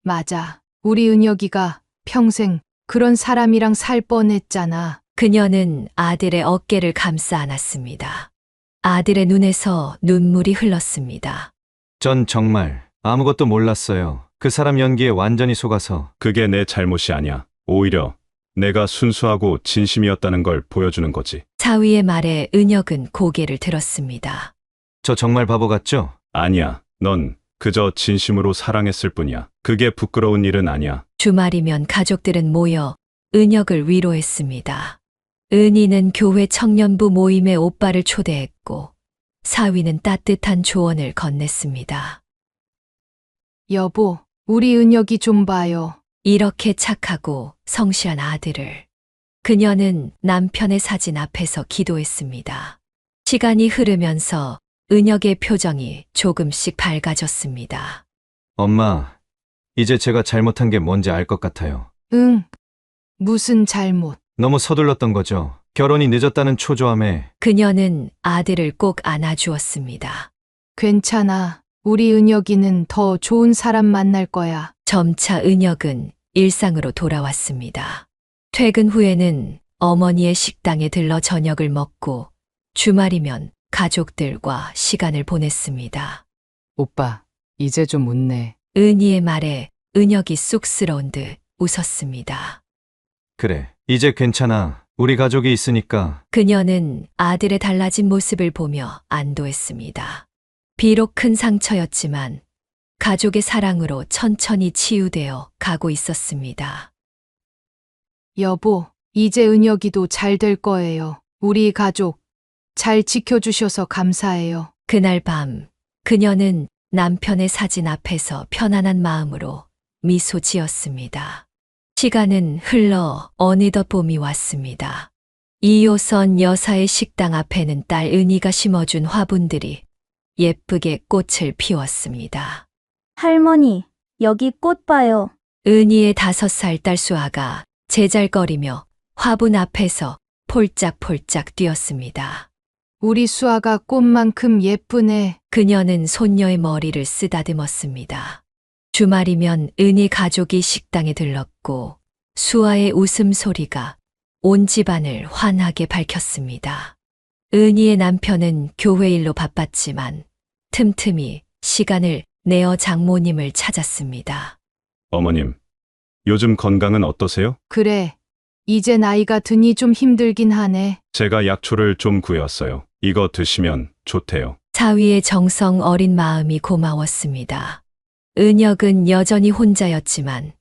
맞아. 우리 은혁이가 평생 그런 사람이랑 살 뻔했잖아. 그녀는 아들의 어깨를 감싸 안았습니다. 아들의 눈에서 눈물이 흘렀습니다. 전 정말 아무것도 몰랐어요. 그 사람 연기에 완전히 속아서. 그게 내 잘못이 아니야. 오히려 내가 순수하고 진심이었다는 걸 보여주는 거지. 사위의 말에 은혁은 고개를 들었습니다. 저 정말 바보 같죠? 아니야. 넌 그저 진심으로 사랑했을 뿐이야. 그게 부끄러운 일은 아니야. 주말이면 가족들은 모여 은혁을 위로했습니다. 은희는 교회 청년부 모임에 오빠를 초대했고 사위는 따뜻한 조언을 건넸습니다. 여보, 우리 은혁이 좀 봐요. 이렇게 착하고 성실한 아들을. 그녀는 남편의 사진 앞에서 기도했습니다. 시간이 흐르면서 은혁의 표정이 조금씩 밝아졌습니다. 엄마, 이제 제가 잘못한 게 뭔지 알 것 같아요. 응. 무슨 잘못? 너무 서둘렀던 거죠. 결혼이 늦었다는 초조함에. 그녀는 아들을 꼭 안아주었습니다. 괜찮아. 우리 은혁이는 더 좋은 사람 만날 거야. 점차 은혁은 일상으로 돌아왔습니다. 퇴근 후에는 어머니의 식당에 들러 저녁을 먹고 주말이면 가족들과 시간을 보냈습니다. 오빠, 이제 좀 웃네. 은희의 말에 은혁이 쑥스러운 듯 웃었습니다. 그래, 이제 괜찮아. 우리 가족이 있으니까. 그녀는 아들의 달라진 모습을 보며 안도했습니다. 비록 큰 상처였지만 가족의 사랑으로 천천히 치유되어 가고 있었습니다. 여보, 이제 은혁이도 잘 될 거예요. 우리 가족 잘 지켜주셔서 감사해요. 그날 밤 그녀는 남편의 사진 앞에서 편안한 마음으로 미소 지었습니다. 시간은 흘러 어느덧 봄이 왔습니다. 2호선 여사의 식당 앞에는 딸 은희가 심어준 화분들이 예쁘게 꽃을 피웠습니다. 할머니, 여기 꽃 봐요. 은희의 5살 딸 수아가 제잘거리며 화분 앞에서 폴짝폴짝 뛰었습니다. 우리 수아가 꽃만큼 예쁘네. 그녀는 손녀의 머리를 쓰다듬었습니다. 주말이면 은희 가족이 식당에 들렀고 수아의 웃음소리가 온 집안을 환하게 밝혔습니다. 은희의 남편은 교회 일로 바빴지만 틈틈이 시간을 내어 장모님을 찾았습니다. 어머님, 요즘 건강은 어떠세요? 그래. 이제 나이가 드니 좀 힘들긴 하네. 제가 약초를 좀 구해왔어요. 이거 드시면 좋대요. 사위의 정성 어린 마음이 고마웠습니다. 은혁은 여전히 혼자였지만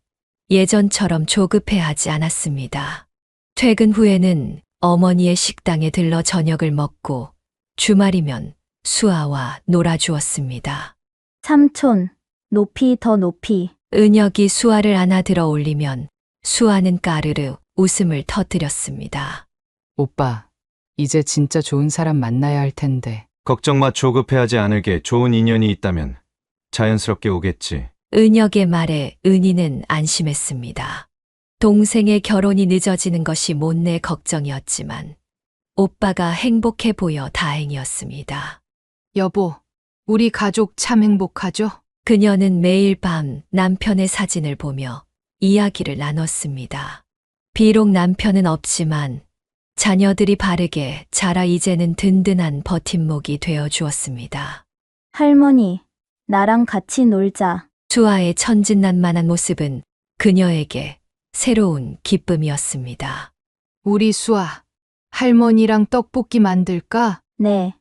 예전처럼 조급해하지 않았습니다. 퇴근 후에는 어머니의 식당에 들러 저녁을 먹고 주말이면 수아와 놀아주었습니다. 삼촌, 높이 더 높이. 은혁이 수아를 안아 들어 올리면 수아는 까르르 웃음을 터뜨렸습니다. 오빠, 이제 진짜 좋은 사람 만나야 할 텐데. 걱정 마. 조급해하지 않을게. 좋은 인연이 있다면 자연스럽게 오겠지. 은혁의 말에 은희는 안심했습니다. 동생의 결혼이 늦어지는 것이 못내 걱정이었지만 오빠가 행복해 보여 다행이었습니다. 여보, 우리 가족 참 행복하죠? 그녀는 매일 밤 남편의 사진을 보며 이야기를 나눴습니다. 비록 남편은 없지만 자녀들이 바르게 자라 이제는 든든한 버팀목이 되어 주었습니다. 할머니, 나랑 같이 놀자. 수아의 천진난만한 모습은 그녀에게 새로운 기쁨이었습니다. 우리 수아, 할머니랑 떡볶이 만들까? 네.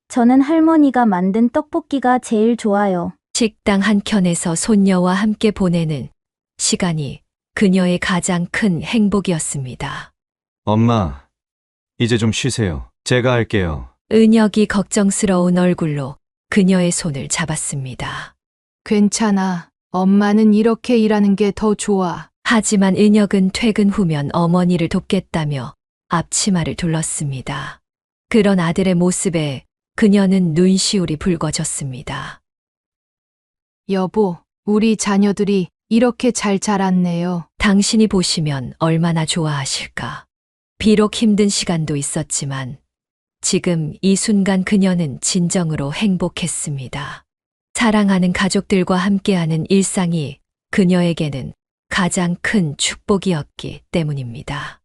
저는 할머니가 만든 떡볶이가 제일 좋아요. 식당 한켠에서 손녀와 함께 보내는 시간이 그녀의 가장 큰 행복이었습니다. 엄마, 이제 좀 쉬세요. 제가 할게요. 은혁이 걱정스러운 얼굴로 그녀의 손을 잡았습니다. 괜찮아. 엄마는 이렇게 일하는 게 더 좋아. 하지만 은혁은 퇴근 후면 어머니를 돕겠다며 앞치마를 둘렀습니다. 그런 아들의 모습에 그녀는 눈시울이 붉어졌습니다. 여보, 우리 자녀들이 이렇게 잘 자랐네요. 당신이 보시면 얼마나 좋아하실까. 비록 힘든 시간도 있었지만 지금 이 순간 그녀는 진정으로 행복했습니다. 사랑하는 가족들과 함께하는 일상이 그녀에게는 가장 큰 축복이었기 때문입니다.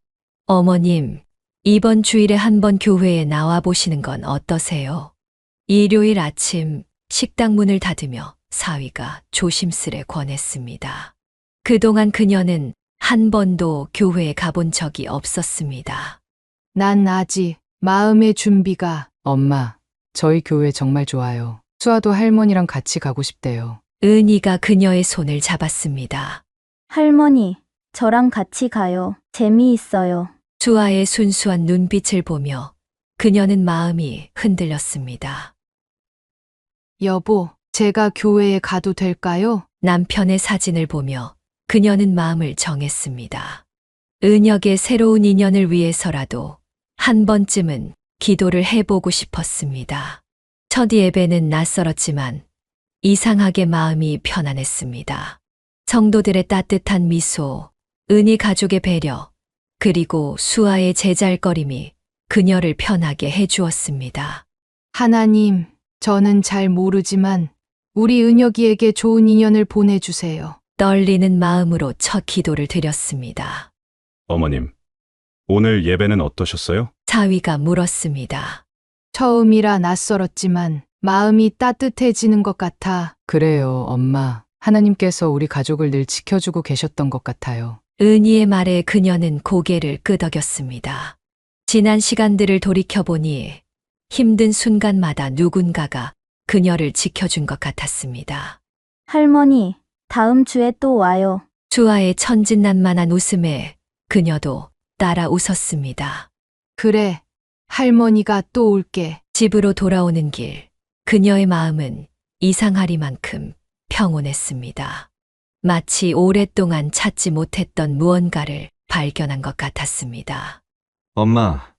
어머님, 이번 주일에 한번 교회에 나와 보시는 건 어떠세요? 일요일 아침 식당 문을 닫으며 사위가 조심스레 권했습니다. 그동안 그녀는 한 번도 교회에 가본 적이 없었습니다. 난 아직 마음의 준비가. 엄마, 저희 교회 정말 좋아요. 수아도 할머니랑 같이 가고 싶대요. 은희가 그녀의 손을 잡았습니다. 할머니, 저랑 같이 가요. 재미있어요. 수아의 순수한 눈빛을 보며 그녀는 마음이 흔들렸습니다. 여보, 제가 교회에 가도 될까요? 남편의 사진을 보며 그녀는 마음을 정했습니다. 은혁의 새로운 인연을 위해서라도 한 번쯤은 기도를 해보고 싶었습니다. 첫 예배는 낯설었지만 이상하게 마음이 편안했습니다. 성도들의 따뜻한 미소, 은희 가족의 배려, 그리고 수아의 제잘거림이 그녀를 편하게 해주었습니다. 하나님, 저는 잘 모르지만 우리 은혁이에게 좋은 인연을 보내주세요. 떨리는 마음으로 첫 기도를 드렸습니다. 어머님, 오늘 예배는 어떠셨어요? 사위가 물었습니다. 처음이라 낯설었지만 마음이 따뜻해지는 것 같아. 그래요, 엄마. 하나님께서 우리 가족을 늘 지켜주고 계셨던 것 같아요. 은희의 말에 그녀는 고개를 끄덕였습니다. 지난 시간들을 돌이켜보니 힘든 순간마다 누군가가 그녀를 지켜준 것 같았습니다. 할머니, 다음 주에 또 와요. 수아의 천진난만한 웃음에 그녀도 따라 웃었습니다. 그래, 할머니가 또 올게. 집으로 돌아오는 길, 그녀의 마음은 이상하리만큼 평온했습니다. 마치 오랫동안 찾지 못했던 무언가를 발견한 것 같았습니다. 엄마,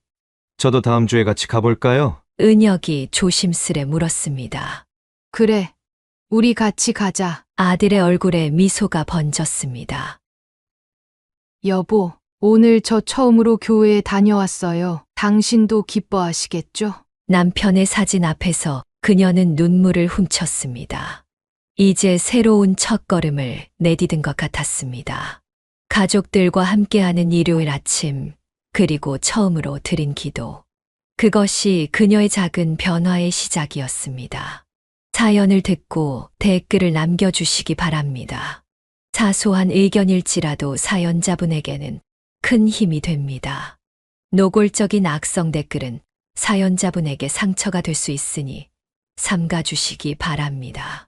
저도 다음 주에 같이 가볼까요? 은혁이 조심스레 물었습니다. 그래, 우리 같이 가자. 아들의 얼굴에 미소가 번졌습니다. 여보, 오늘 저 처음으로 교회에 다녀왔어요. 당신도 기뻐하시겠죠? 남편의 사진 앞에서 그녀는 눈물을 훔쳤습니다. 이제 새로운 첫걸음을 내디딘 것 같았습니다. 가족들과 함께하는 일요일 아침, 그리고 처음으로 드린 기도. 그것이 그녀의 작은 변화의 시작이었습니다. 사연을 듣고 댓글을 남겨주시기 바랍니다. 사소한 의견일지라도 사연자분에게는 큰 힘이 됩니다. 노골적인 악성 댓글은 사연자분에게 상처가 될 수 있으니 삼가주시기 바랍니다.